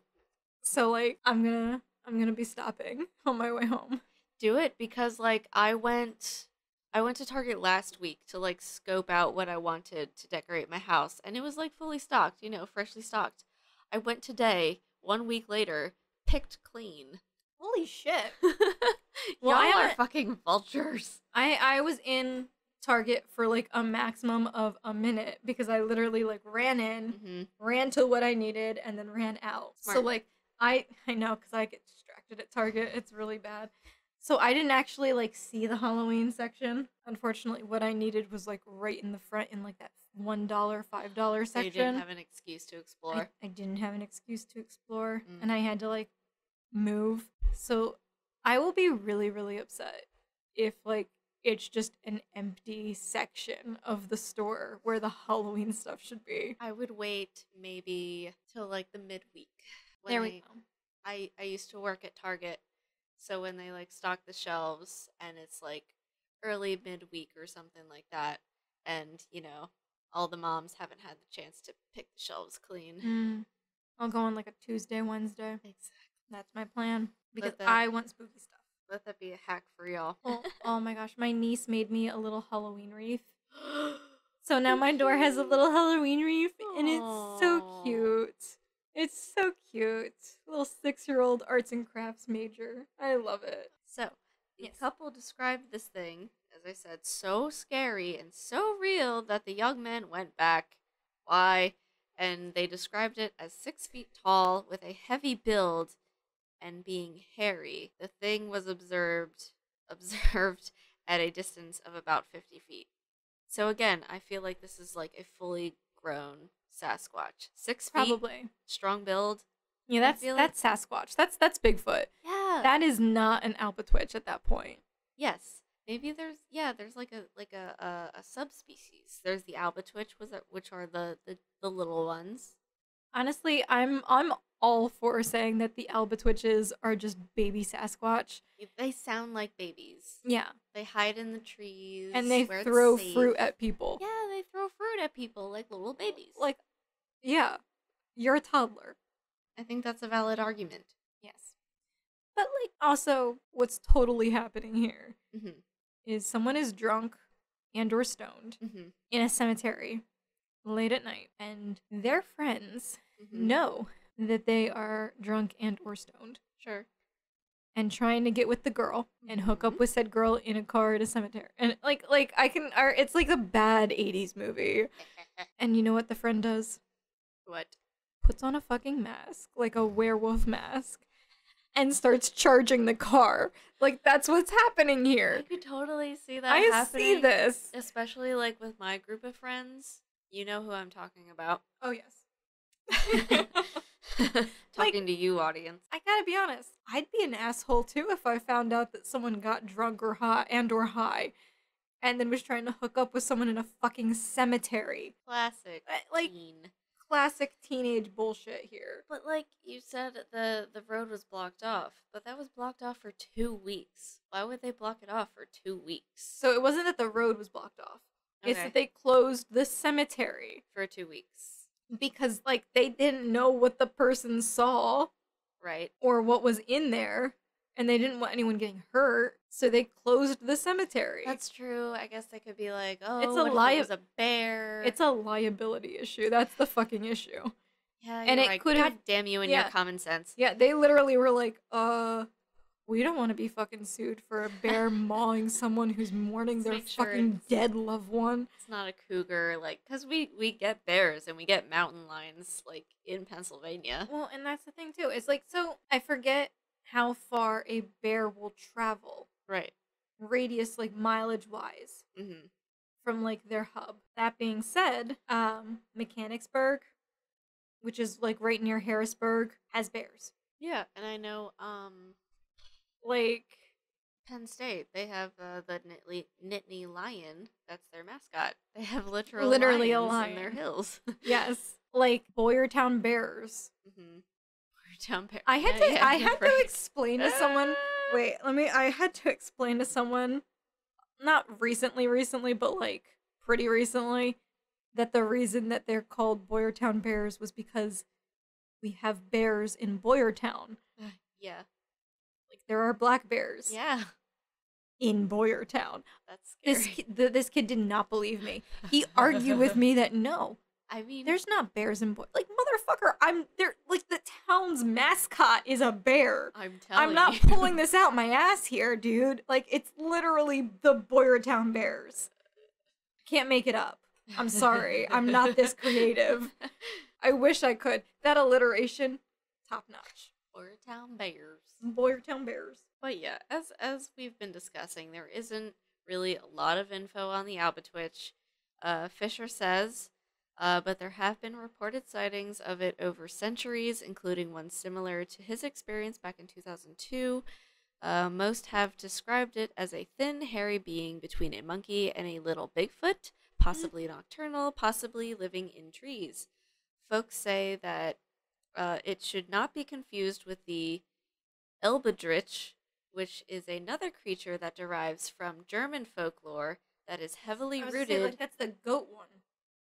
so like I'm gonna be stopping on my way home. do it because like I went to Target last week to like scope out what I wanted to decorate my house, and it was like fully stocked, freshly stocked. I went today, 1 week later, picked clean. Holy shit! Y'all I are haven't- fucking vultures. I was in Target for like a maximum of a minute because I literally like ran in, Mm-hmm. ran to what I needed, and then ran out. So Smart. like I know because I get distracted at Target. It's really bad. So I didn't actually like see the Halloween section. Unfortunately, what I needed was like right in the front in like that $1, $5 So you section. didn't have an excuse to explore. I didn't have an excuse to explore, Mm. and I had to like move. So I will be really, really upset if like it's just an empty section of the store where the Halloween stuff should be. I would wait maybe till like the midweek. There we go. I used to work at Target, so when they like stock the shelves and it's like early midweek or something like that, and all the moms haven't had the chance to pick the shelves clean. I'll go on like a Tuesday, Wednesday. Exactly. That's my plan because that- I want spooky stuff. Let that be a hack for y'all. Oh my gosh, my niece made me a little Halloween wreath. So now my door has a little Halloween wreath, and it's so Aw. cute. It's so cute. Little 6-year-old arts and crafts major. I love it. So, the Yes. couple described this thing, as I said, so scary and so real that the young men went back. Why? And they described it as 6 feet tall with a heavy build and being hairy. The thing was observed at a distance of about 50 feet. So again, I feel like this is like a fully grown Sasquatch. 6 feet, Probably. strong build. Yeah, I feel that's Sasquatch. That's Bigfoot. Yeah. That is not an Albatwitch at that point. Yes. Maybe there's like a subspecies. There's the Albatwitch, which are the little ones. Honestly, I'm all for saying that the Albatwitches are just baby Sasquatch. They sound like babies. Yeah. They hide in the trees. And they where it's throw safe. fruit at people. Yeah, they throw fruit at people like little babies. Like, yeah, you're a toddler. I think that's a valid argument. Yes. But, like, also, what's totally happening here Mm-hmm. is someone is drunk and or stoned Mm-hmm. in a cemetery late at night, and their friends Mm-hmm. know that they are drunk and or stoned Sure. and trying to get with the girl and hook up Mhm. with said girl in a car at a cemetery. And, it's like a bad 80s movie. And you know what the friend does? What? Puts on a fucking mask, like a werewolf mask, and starts charging the car. Like, that's what's happening I here. could totally see that I happening. see this. Especially like with my group of friends. You know who I'm talking about. Oh, yes. Talking to you, audience. I gotta be honest, I'd be an asshole too if I found out that someone got drunk or high and then was trying to hook up with someone in a fucking cemetery. Classic. Like, teen. classic teenage bullshit here. But like you said, the road was blocked off. But that was blocked off for 2 weeks. Why would they block it off for 2 weeks? So it wasn't that the road was blocked off. It's Okay. that they closed the cemetery For 2 weeks. because, like, they didn't know what the person saw Right. or what was in there, and they didn't want anyone getting hurt, so they closed the cemetery. That's true. I guess they could be like, oh, It's a what if lie- it was a bear. It's a liability issue. That's the fucking issue. Yeah, and you're it right. could've- God damn you and yeah. your common sense. Yeah, they literally were like, we don't want to be fucking sued for a bear mauling someone who's mourning Let's their make sure fucking it's- dead loved one. It's not a cougar, like, because we get bears and we get mountain lions, like, in Pennsylvania. Well, and that's the thing too. It's like, so I forget how far a bear will travel, Right. radius, like mileage wise, Mm-hmm. from like their hub. That being said, Mechanicsburg, which is like right near Harrisburg, has bears. Yeah, and I know, Like, Penn State, they have the Nittany lion. That's their mascot. They have literal Literally a lions in their lion. hills. yes, like Boyertown Bears. Mm-hmm. Down Bear. I had Yeah, to yeah, I you're had right. to explain to someone. Wait, I had to explain to someone, not recently, but like pretty recently, that the reason that they're called Boyertown Bears was because we have bears in Boyertown. Yeah. Like, there are black bears Yeah. in Boyertown. That's scary. This kid did not believe me. He argued with me that no, I mean, there's not bears in Like, motherfucker, I'm there. Like, the town's mascot is a bear. I'm telling I'm not you. pulling this out my ass here, dude. Like, it's literally the Boyertown Bears. Can't make it up. I'm sorry. I'm not this creative. I wish I could. That alliteration, top notch. Boyertown Bears. Boyertown Bears. But yeah, as we've been discussing, there isn't really a lot of info on the Albatwitch. Fisher says But there have been reported sightings of it over centuries, including one similar to his experience back in 2002. Most have described it as a thin, hairy being between a monkey and a little Bigfoot, possibly nocturnal, possibly living in trees. Folks say that it should not be confused with the Albatric, which is another creature that derives from German folklore that is heavily I was gonna rooted. say, like, that's the goat one.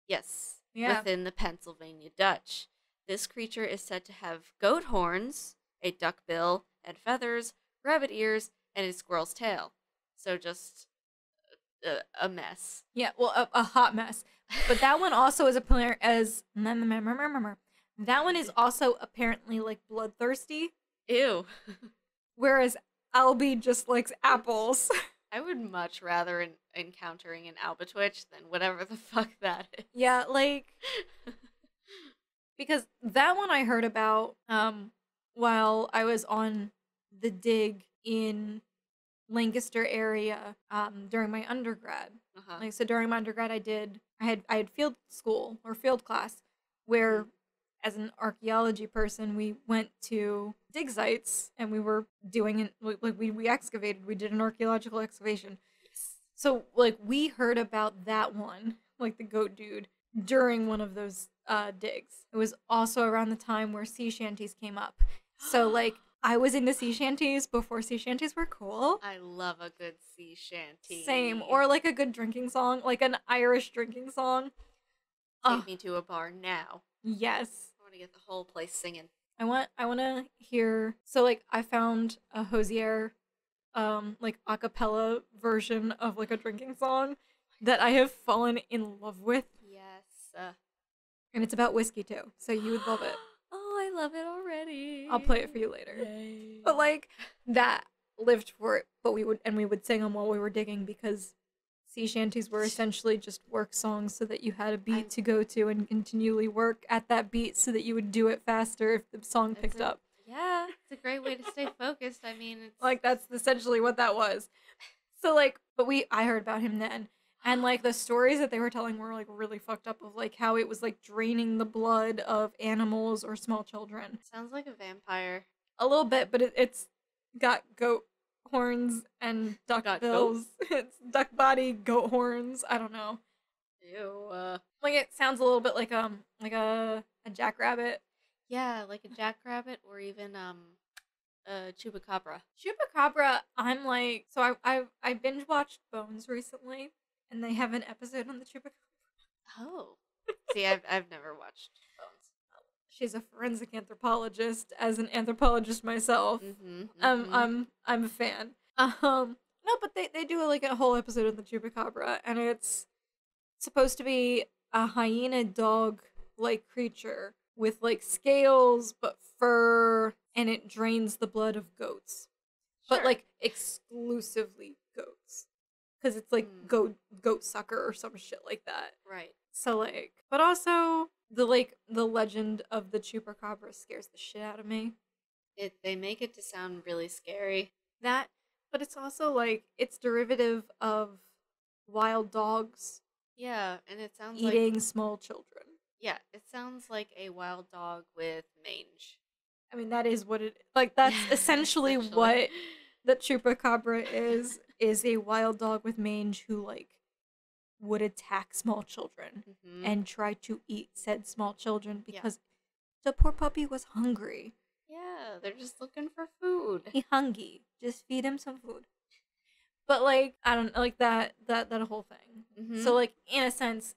Yes, Yeah. within the Pennsylvania Dutch. This creature is said to have goat horns, a duck bill, and feathers, rabbit ears, and a squirrel's tail. So just a mess. Yeah, well, a hot mess. But that one also is apparent as that one is also apparently like bloodthirsty, Ew. whereas Albie just likes apples. I would much rather encountering an Albatwitch than whatever the fuck that is. Yeah, like because that one I heard about while I was on the dig in Lancaster area during my undergrad. Uh-huh. Like, so during my undergrad I had field school or field class where as an archaeology person we went to dig sites and we were doing it like we excavated, we did an archaeological excavation. Yes. So like we heard about that one, like the goat dude, during one of those digs. It was also around the time where sea shanties came up. So like I was into sea shanties before sea shanties were cool. I love a good sea shanty. Same. Or like a good drinking song, like an Irish drinking song. Take me to a bar now. Yes. I want to get the whole place singing. I want to hear. So like I found a Hosier like a cappella version of like a drinking song that I have fallen in love with. Yes. And it's about whiskey too. So you would love it. Oh, I love it already. I'll play it for you later. Yay. But like that lived for it, but we would sing them while we were digging because sea shanties were essentially just work songs so that you had a beat to go to and continually work at that beat so that you would do it faster if the song picked up. Yeah, it's a great way to stay focused. I mean, it's Like that's essentially what that was. So like, but I heard about him then. And like the stories that they were telling were like really fucked up of like how it was like draining the blood of animals or small children. sounds like a vampire. A little bit, but it's got goat horns and duck Got bills. It's duck body, goat horns. I don't know. Ew. Like it sounds a little bit like a jackrabbit. Yeah, like a jackrabbit or even a chupacabra. Chupacabra. I'm like, so I binge watched Bones recently, and they have an episode on the chupacabra. Oh. See, I've never watched Bones. She's a forensic anthropologist. As an anthropologist myself, I'm a fan. No, but they do like a whole episode of the chupacabra, and it's supposed to be a hyena dog like creature with like scales but fur, and it drains the blood of goats, but Sure. like exclusively goats, because it's like goat sucker or some shit like that. Right. So like, but also the legend of the chupacabra scares the shit out of me. They make it to sound really scary. That, but it's also like it's derivative of wild dogs Yeah, and it sounds eating small children. Yeah, it sounds like a wild dog with mange. I mean, that is what it like. That's essentially what the chupacabra is a wild dog with mange who like would attack small children and try to eat said small children because the poor puppy was hungry. Yeah, they're just looking for food. He hungry. Just feed him some food. But like I don't like that whole thing. So like in a sense,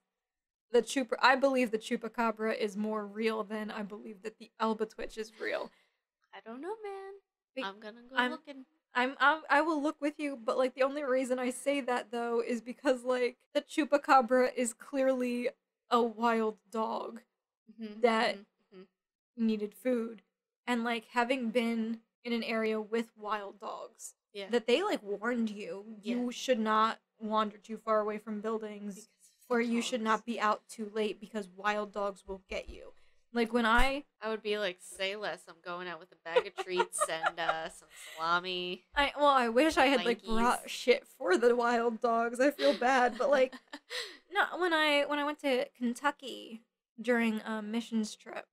I believe the chupacabra is more real than I believe that the Albatwitch is real. I don't know, man. I'm gonna go looking. I will look with you, but like the only reason I say that though is because like the chupacabra is clearly a wild dog that needed food, and like having been in an area with wild dogs, that they like warned you should not wander too far away from buildings, or you should not be out too late because wild dogs will get you. Like when I would be like, say less. I'm going out with a bag of treats and some salami. I wish I had like Blankies. brought shit for the wild dogs. I feel bad, but like no, when I went to Kentucky during a missions trip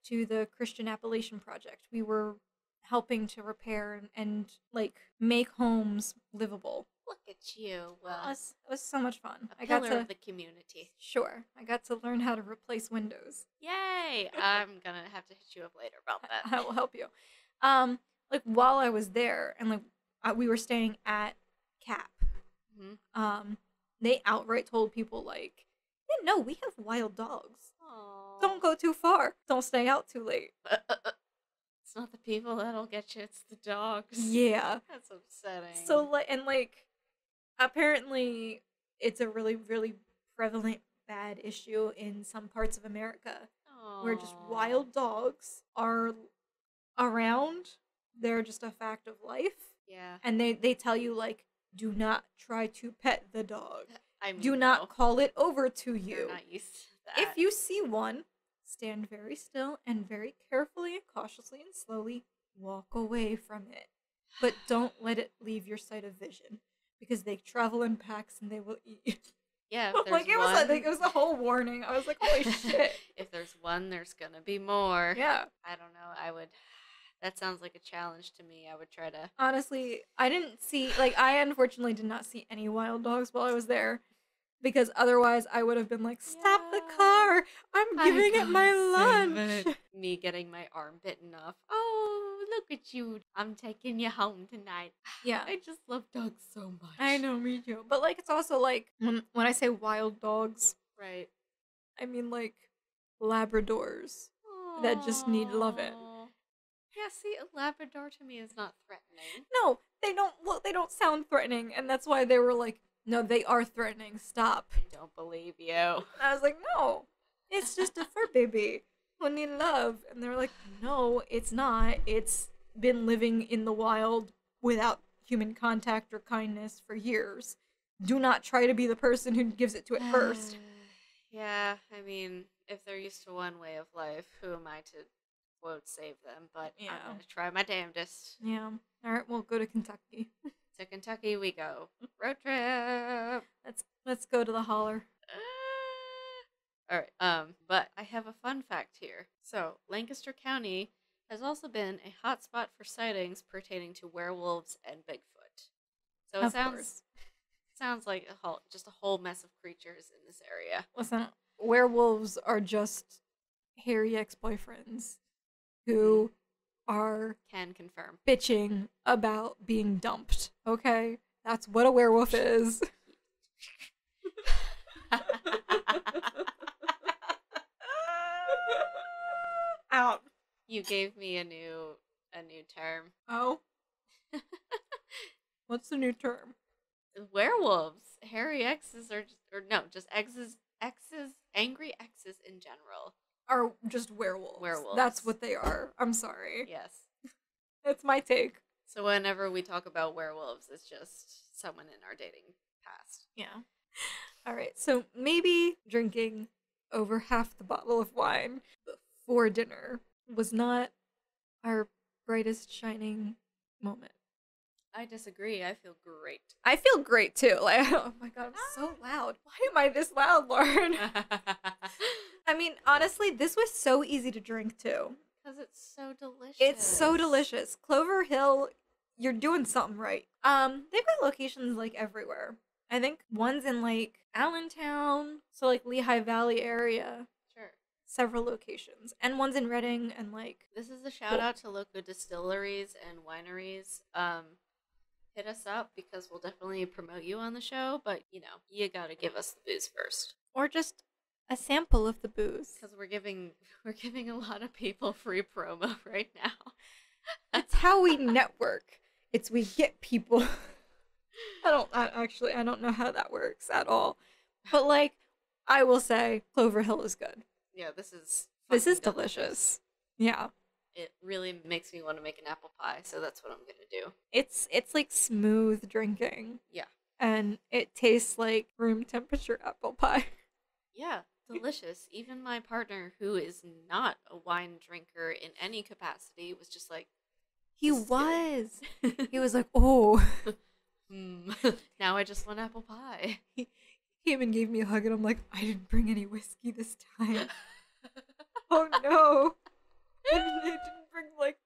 to the Christian Appalachian Project. We were helping to repair and like make homes livable. Look at you. Well, It was so much fun. A pillar of the community. Sure. I got to learn how to replace windows. Yay! I'm gonna have to hit you up later about that. I will help you. Like while I was there and like we were staying at CAP. Mm-hmm. They outright told people like, yeah, no, we have wild dogs. Aww. Don't go too far. Don't stay out too late. It's not the people that'll get you, it's the dogs. Yeah. That's upsetting. So like apparently it's a really, really prevalent bad issue in some parts of America where just wild dogs are around. They're just a fact of life. Yeah. And they tell you like, do not try to pet the dog. I mean, do not call it over to you. You're not used to that. If you see one, stand very still and very carefully and cautiously and slowly walk away from it. But don't let it leave your sight of vision because they travel in packs and they will eat you. Yeah, if like it was a whole warning. I was like, holy shit. If there's one, there's gonna be more. Yeah. I don't know. That sounds like a challenge to me. I would try to. Honestly, I didn't see, like, I unfortunately did not see any wild dogs while I was there. Because otherwise I would have been like, stop the car. I'm giving it my lunch. Me getting my arm bitten off. Oh, look at you. I'm taking you home tonight. Yeah. I just love dogs so much. I know, me too. But like, it's also like, when I say wild dogs, right, I mean like Labradors that just need loving. Yeah, see, a Labrador to me is not threatening. No, they don't sound threatening. And that's why they were like, no, they are threatening. Stop. I don't believe you. I was like, no, it's just a fur baby who need love. And they're like, no, it's not. It's been living in the wild without human contact or kindness for years. Do not try to be the person who gives it to it first. Yeah, I mean, if they're used to one way of life, who am I to, quote, save them? But yeah. I'm going to try my damnedest. Yeah. All right, we'll go to Kentucky. To Kentucky we go. Road trip. Let's go to the holler. All right. But I have a fun fact here. So Lancaster County has also been a hotspot for sightings pertaining to werewolves and Bigfoot. So it sounds like just a whole mess of creatures in this area. Listen, werewolves are just hairy ex-boyfriends who can confirm bitching about being dumped. Okay, that's what a werewolf is. Out. You gave me a new term. Oh. What's the new term? Werewolves. Hairy exes just exes, angry exes in general. Are just werewolves. That's what they are. I'm sorry. Yes. That's my take. So whenever we talk about werewolves, it's just someone in our dating past. Yeah. All right. So maybe drinking over half the bottle of wine before dinner was not our brightest shining moment. I disagree. I feel great. I feel great too. Like, oh my god, I'm so loud. Why am I this loud, Lauren? I mean, honestly, this was so easy to drink too. Because it's so delicious. It's so delicious. Clover Hill, you're doing something right. They've got locations like everywhere. I think one's in like Allentown, so like Lehigh Valley area. Sure. Several locations. And one's in Reading and like... This is a shout out to local distilleries and wineries. Hit us up because we'll definitely promote you on the show, but you gotta give us the booze first. Or just a sample of the booze. Because we're giving a lot of people free promo right now. That's how we network. It's we get people. I don't know how that works at all. But like, I will say Clover Hill is good. Yeah, this is delicious. Yeah. It really makes me want to make an apple pie, so that's what I'm gonna do. It's like smooth drinking. Yeah. And it tastes like room temperature apple pie. Yeah, delicious. Even my partner, who is not a wine drinker in any capacity, was just like, he was. He was like, oh. Now I just want apple pie. came and gave me a hug, and I'm like, I didn't bring any whiskey this time. Oh no. I didn't bring, like,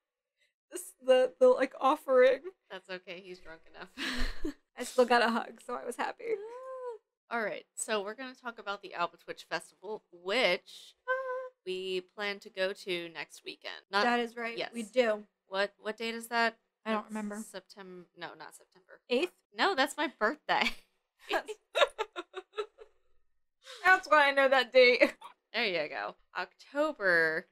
the like, offering. That's okay, he's drunk enough. I still got a hug, so I was happy. Alright, so we're going to talk about the Albatwitch Festival, which we plan to go to next weekend. That is right. Yes. We do. What date is that? I don't remember. September. No, not September. 8th? No, that's my birthday. That's why I know that date. There you go. October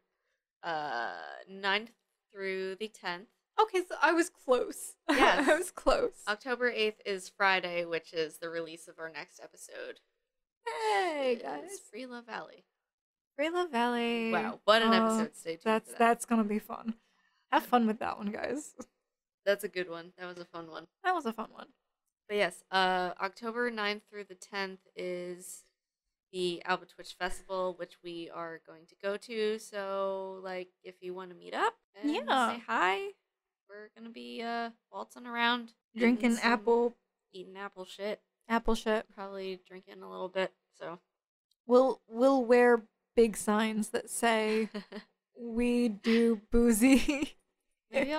9th through the 10th. Okay, so I was close. Yes. I was close. October 8th is Friday, which is the release of our next episode. Hey, It guys. is Free Love Valley. Free Love Valley. Wow, what an episode. Stay tuned for that. That's gonna be fun. Have fun with that one, guys. That's a good one. That was a fun one. That was a fun one. But yes, October 9th through the 10th is the Albatwitch Festival, which we are going to go to. So, like, if you want to meet up and Yeah. say hi, we're going to be waltzing around. Drinking Eating apple shit. apple shit. Probably drinking a little bit, so. We'll wear big signs that say we do boozy. Maybe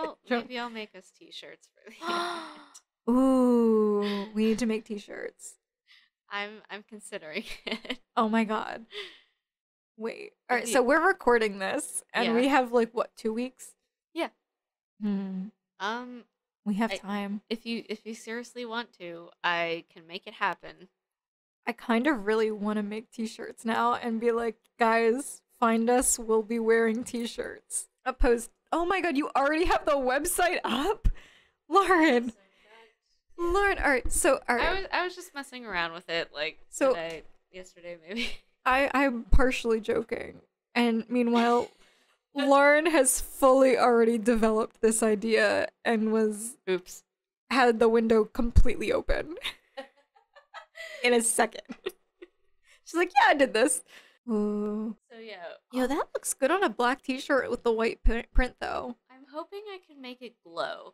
I'll make us t-shirts for the event. Ooh, we need to make t-shirts. I'm considering it. Oh my god. Wait. All right, If so you- we're recording this and Yeah. we have like what, 2 weeks? Yeah. We have time. If you seriously want to, I can make it happen. I kind of really want to make t-shirts now and be like, guys, find us. We'll be wearing t-shirts. Oh my god, you already have the website up? Lauren. Lauren, all right. I was just messing around with it like So- yesterday maybe. I'm partially joking. And meanwhile, Lauren has fully already developed this idea and Oops. had the window completely open in a second. She's like, yeah, I did this. Ooh. So yeah. Yo, that looks good on a black t-shirt with the white print, though. I'm hoping I can make it glow.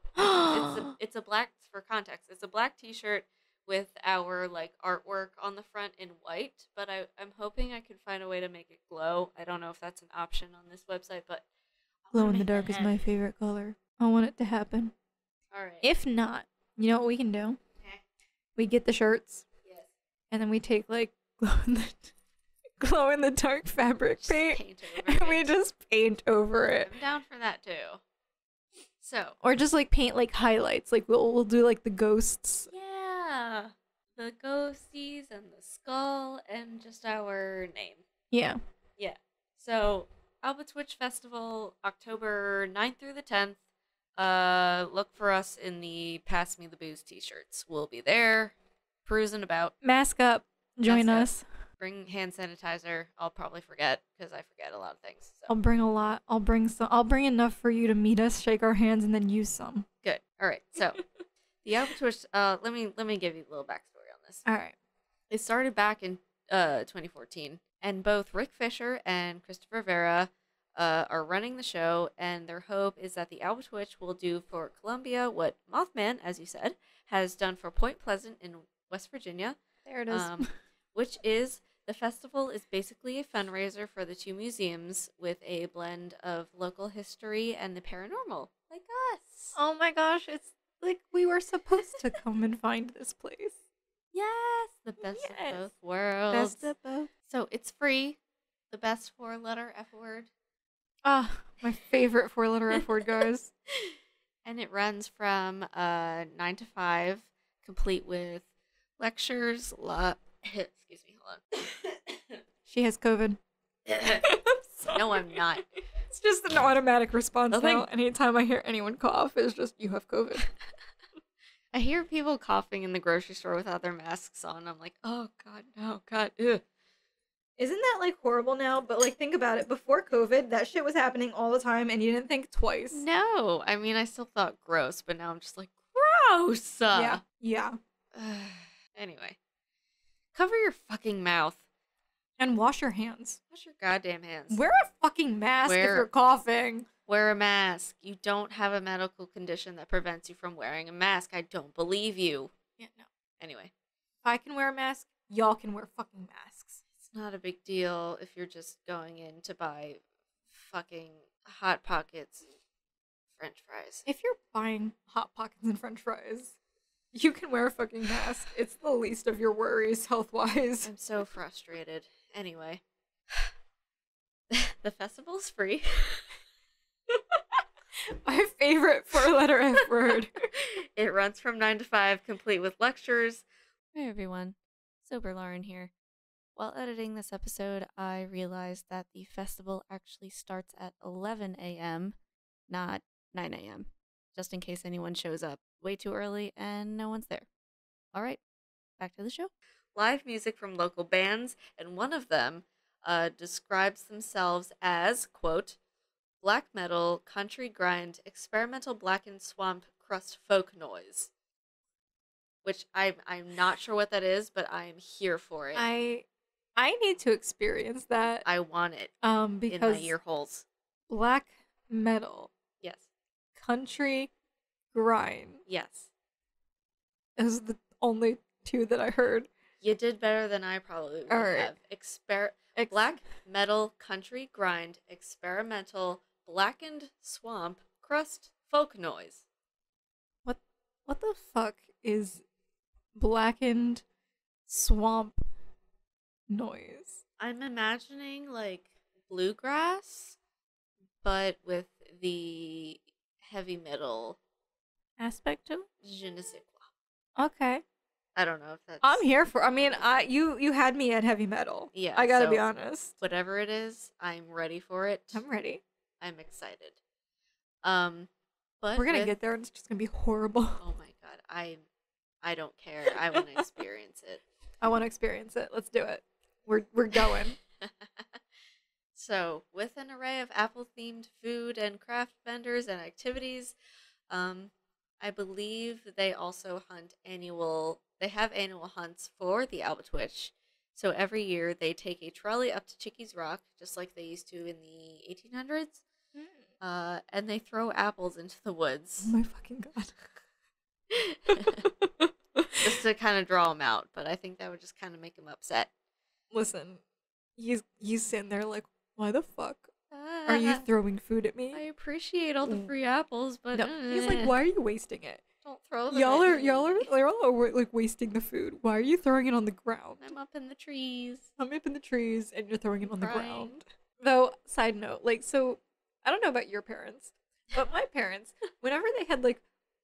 It's a black, for context, it's a black t-shirt with our like artwork on the front in white, but I'm hoping I can find a way to make it glow. I don't know if that's an option on this website, but I wanna Glow in the make dark that is my happen. favorite color. I want it to happen. All right. If not, you know what we can do? Okay. We get the shirts, Yes. and then we take like glow in the dark fabric Just paint, paint and over we it. just paint over it. I'm down for that too. So Or just like paint like highlights. Like we'll do like the ghosts. yeah, the ghosties and the skull and just our name. Yeah. Yeah. So Albatwitch Festival, October 9th through the 10th. Look for us in the Pass Me the Booze t-shirts. We'll be there, cruising about. Mask up. Join Mask up. us. Bring hand sanitizer. I'll probably forget because I forget a lot of things. I'll So bring a lot. I'll bring some. I'll bring enough for you to meet us, shake our hands, and then use some. good. All right. So the Albatwitch. Let me give you a little backstory on this. All right. It started back in 2014, and both Rick Fisher and Christopher Vera are running the show, and their hope is that the Albatwitch will do for Colombia what Mothman, as you said, has done for Point Pleasant in West Virginia, There it is. which is the festival is basically a fundraiser for the two museums with a blend of local history and the paranormal, like us. Oh my gosh! It's like we were supposed to come and find this place. Yes, the best Yes. of both worlds. Best of both. So it's free. The best four-letter F word. Ah, my favorite four-letter F word, guys. And it runs from 9 to 5, complete with lectures. Excuse me, hold She has COVID. on. No, I'm not. It's just an automatic response Nothing. now. Anytime I hear anyone cough, it's just, you have COVID. I hear people coughing in the grocery store without their masks on. I'm like, oh god, no, god, ugh. Isn't that like horrible now? But like, think about it. Before COVID, that shit was happening all the time, and you didn't think twice. No, I mean, I still thought gross, but now I'm just like, gross. Yeah. Yeah. Anyway, cover your fucking mouth. And wash your hands. Wash your goddamn hands. Wear a fucking mask if you're coughing. Wear a mask. You don't have a medical condition that prevents you from wearing a mask. I don't believe you. Yeah, no. Anyway, If I can wear a mask, y'all can wear fucking masks. It's not a big deal if you're just going in to buy fucking Hot Pockets and French fries. If you're buying Hot Pockets and French fries, you can wear a fucking mask. It's the least of your worries health-wise. I'm so frustrated. Anyway, the festival's free. My favorite four-letter F word. It runs from 9 to 5, complete with lectures. Hey everyone, Sober Lauren here. While editing this episode, I realized that the festival actually starts at 11 a.m., not 9 a.m., just in case anyone shows up way too early and no one's there. All right, back to the show. Live music from local bands, and one of them describes themselves as, quote, black metal, country grind, experimental blackened swamp crust folk noise. Which I'm not sure what that is, but I'm here for it. I need to experience that. I want it because in my ear holes. black metal, Yes. country grind Yes. is the only two that I heard. You did better than I probably would All right. have. Black metal, country grind, experimental, blackened swamp crust folk noise. What the fuck is blackened swamp noise? I'm imagining like bluegrass, but with the heavy metal Aspect to je ne sais quoi. it? Okay. I don't know if that's... I'm here for. I mean, you had me at heavy metal. Yeah, I gotta be so honest. whatever it is, I'm ready for it. I'm ready. I'm excited. But We're gonna get there, and it's just gonna be horrible. Oh my god, I don't care. I want to experience it. I want to experience it. Let's do it. We're going. So, with an array of Apple-themed food and craft vendors and activities, I believe they also have annual hunts for the Albatwitch. So every year they take a trolley up to Chickies Rock, just like they used to in the 1800s, and they throw apples into the woods. Oh my fucking god. Just to kind of draw them out, but I think that would just kind of make him upset. Listen, he's sitting there like, why the fuck are you throwing food at me? I appreciate all the free apples, but No, he's like, why are you wasting it? Don't throw them. Y'all at me. are like wasting the food. Why are you throwing it on the ground? I'm up in the trees. I'm up in the trees and you're throwing it on the Crying. ground. Though, side note, like, so I don't know about your parents, but my parents, whenever they had like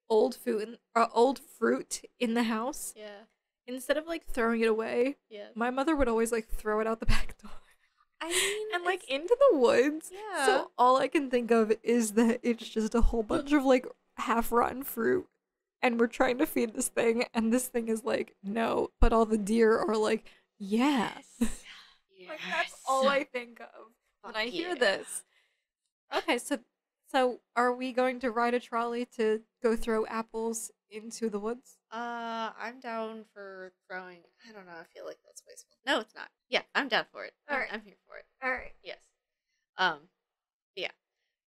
old food or old fruit in the house, Yeah. instead of like throwing it away, Yeah. my mother would always like throw it out the back door. I mean, And like into the woods. Yeah. So all I can think of is that it's just a whole bunch of like half rotten fruit. And we're trying to feed this thing, and this thing is like, no. But all the deer are like, yes. Like that's all I think of when I hear this. Okay, so are we going to ride a trolley to go throw apples into the woods? I'm down for throwing. I don't know. I feel like that's wasteful. No, it's not. Yeah, I'm down for it. All right. I'm here for it. All right. Yes. Yeah.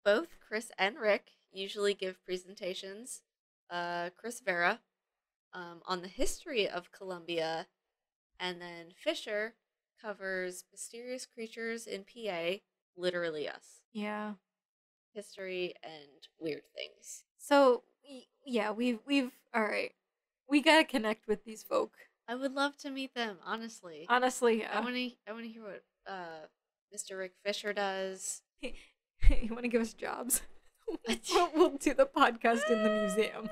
Both Chris and Rick usually give presentations. Chris Vera, on the history of Colombia, and then Fisher covers mysterious creatures in PA, literally us. Yeah. History and weird things. So yeah, we've all right. We gotta connect with these folk. I would love to meet them, honestly. Honestly, I want to hear what Mr. Rick Fisher does. you want to give us jobs? We'll do the podcast in the museum.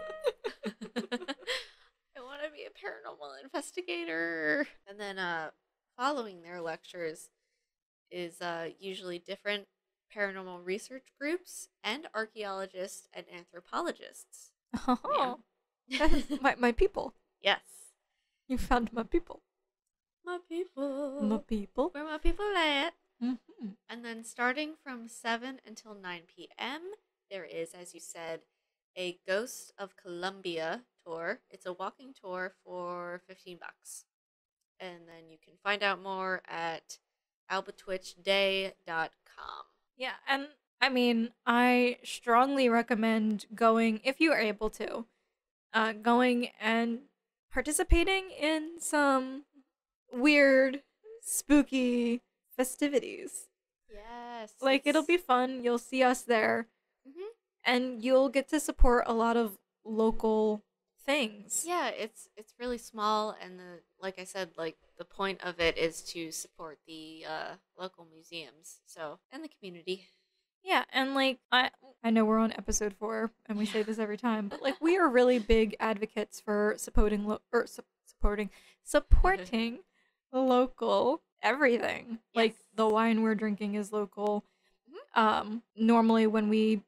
I want to be a paranormal investigator. And then following their lectures is usually different paranormal research groups and archaeologists and anthropologists. Oh, my people. Yes. You found my people. My people. My people. Where my people at? Mm-hmm. And then starting from 7 until 9 p.m., there is, as you said, a Ghost of Colombia tour. It's a walking tour for $15. And then you can find out more at albatwitchday.com. Yeah, and I mean, I strongly recommend going, if you are able to, going and participating in some weird, spooky festivities. Yes. Like, it'll be fun. You'll see us there. Mhm. And you'll get to support a lot of local things. Yeah, it's really small, and like I said, like the point of it is to support the local museums, so and the community. Yeah, and like I know we're on episode 4 and we say this every time, but like we are really big advocates for supporting supporting local everything. Like Yes. the wine we're drinking is local. Mhm. Normally when we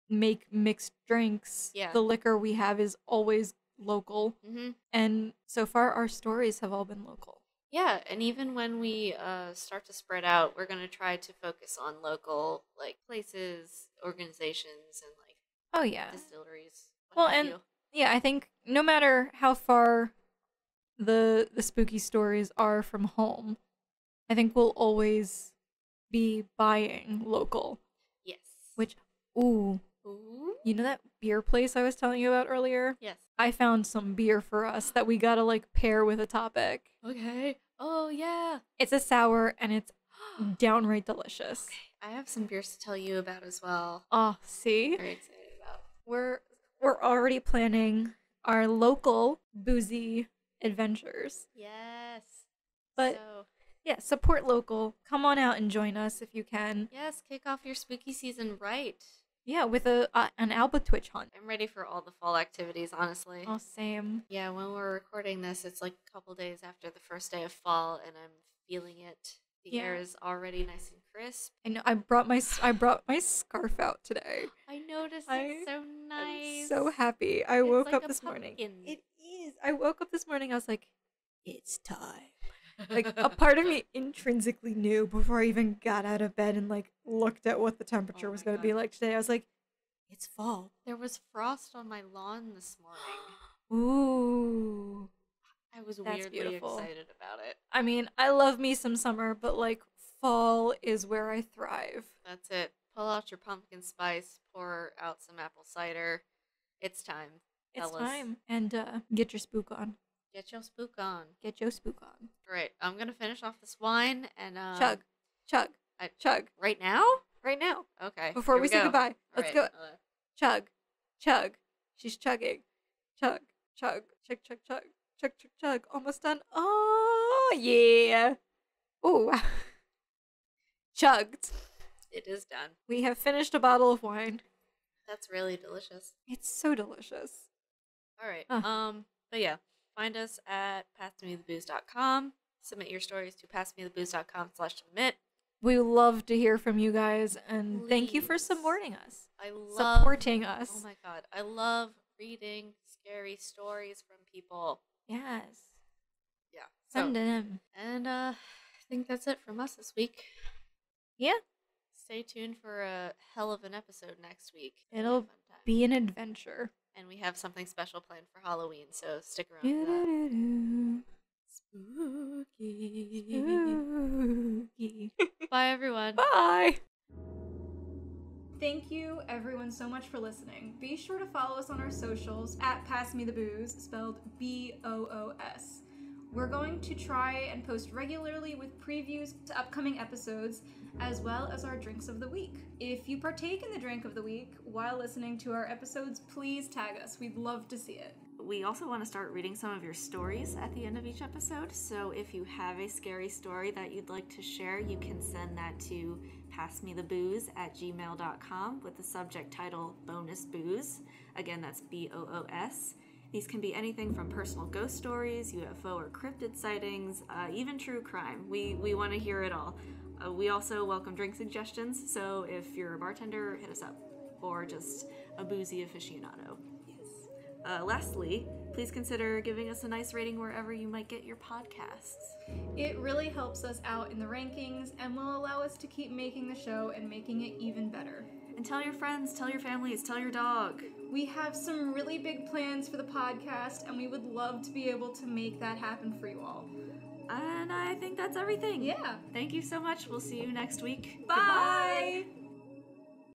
make mixed drinks, Yeah. the liquor we have is always local. Mhm. And so far our stories have all been local. Yeah, and even when we start to spread out, we're gonna try to focus on local like places, organizations, and like Oh yeah. distilleries. Well, What have and you. yeah, I think no matter how far the spooky stories are from home, I think we'll always be buying local. Yes. Which, ooh, Ooh. you know that beer place I was telling you about earlier? Yes. I found some beer for us that we gotta like pair with a topic. Okay. Oh yeah. It's a sour and it's downright delicious. Okay. I have some beers to tell you about as well. Oh, see? Very excited about. We're already planning our local boozy adventures. Yes. But so, yeah, support local. Come on out and join us if you can. yes, kick off your spooky season right. Yeah, with an Albatwitch hunt. I'm ready for all the fall activities, honestly. Oh, same. Yeah, when we're recording this, it's like a couple days after the first day of fall, and I'm feeling it. The air Yeah. is already nice and crisp. I know. I brought my scarf out today. I noticed I it's so I'm nice. so happy. I It's woke like up a this morning. pumpkin. It is. I woke up this morning. I was like, it's time. Like a part of me intrinsically knew before I even got out of bed and like looked at what the temperature Oh was my going to be God. like today. I was like, it's fall. There was frost on my lawn this morning. Ooh. I was That's weirdly beautiful. excited about it. I mean, I love me some summer, but like fall is where I thrive. That's it. Pull out your pumpkin spice, pour out some apple cider. It's time. It's fellas. time. And get your spook on. Get your spook on. Get your spook on. All right, I'm gonna finish off this wine and Chug. Chug. Chug. right now. Right now. Okay. Before here we say go. goodbye. All Let's right, go. Chug. Chug. She's chugging. Chug. Chug. Chug, chug, chug. Chug, chug, chug. Almost done. Oh, yeah. Ooh. Chugged. It is done. We have finished a bottle of wine. That's really delicious. It's so delicious. All right. Huh. But yeah, find us at passmethebooze.com. Submit your stories to passmethebooze.com/submit. We love to hear from you guys, and thank you for Please. supporting us. I love Supporting us. Oh my god, I love reading scary stories from people. Yes. Yeah. Send them. And I think that's it from us this week. Yeah. Stay tuned for a hell of an episode next week. It'll be a fun time. be an adventure. And we have something special planned for Halloween, so stick around for that. Doo-doo-doo-doo. Spooky. Spooky. Bye, everyone. Bye. Thank you everyone so much for listening. Be sure to follow us on our socials at Pass Me the Booze, spelled BOOS. We're going to try and post regularly with previews to upcoming episodes, as well as our drinks of the week. If you partake in the drink of the week while listening to our episodes, please tag us. We'd love to see it. We also want to start reading some of your stories at the end of each episode, so if you have a scary story that you'd like to share, you can send that to passmethebooze@gmail.com with the subject title Bonus Booze. Again, that's BOOS. These can be anything from personal ghost stories, UFO or cryptid sightings, even true crime. We want to hear it all. We also welcome drink suggestions, so if you're a bartender, hit us up, or just a boozy aficionado. Lastly, please consider giving us a nice rating wherever you might get your podcasts. It really helps us out in the rankings and will allow us to keep making the show and making it even better. And tell your friends, tell your families, tell your dog. We have some really big plans for the podcast, and we would love to be able to make that happen for you all. And I think that's everything. Yeah. Thank you so much. We'll see you next week. Bye! Goodbye.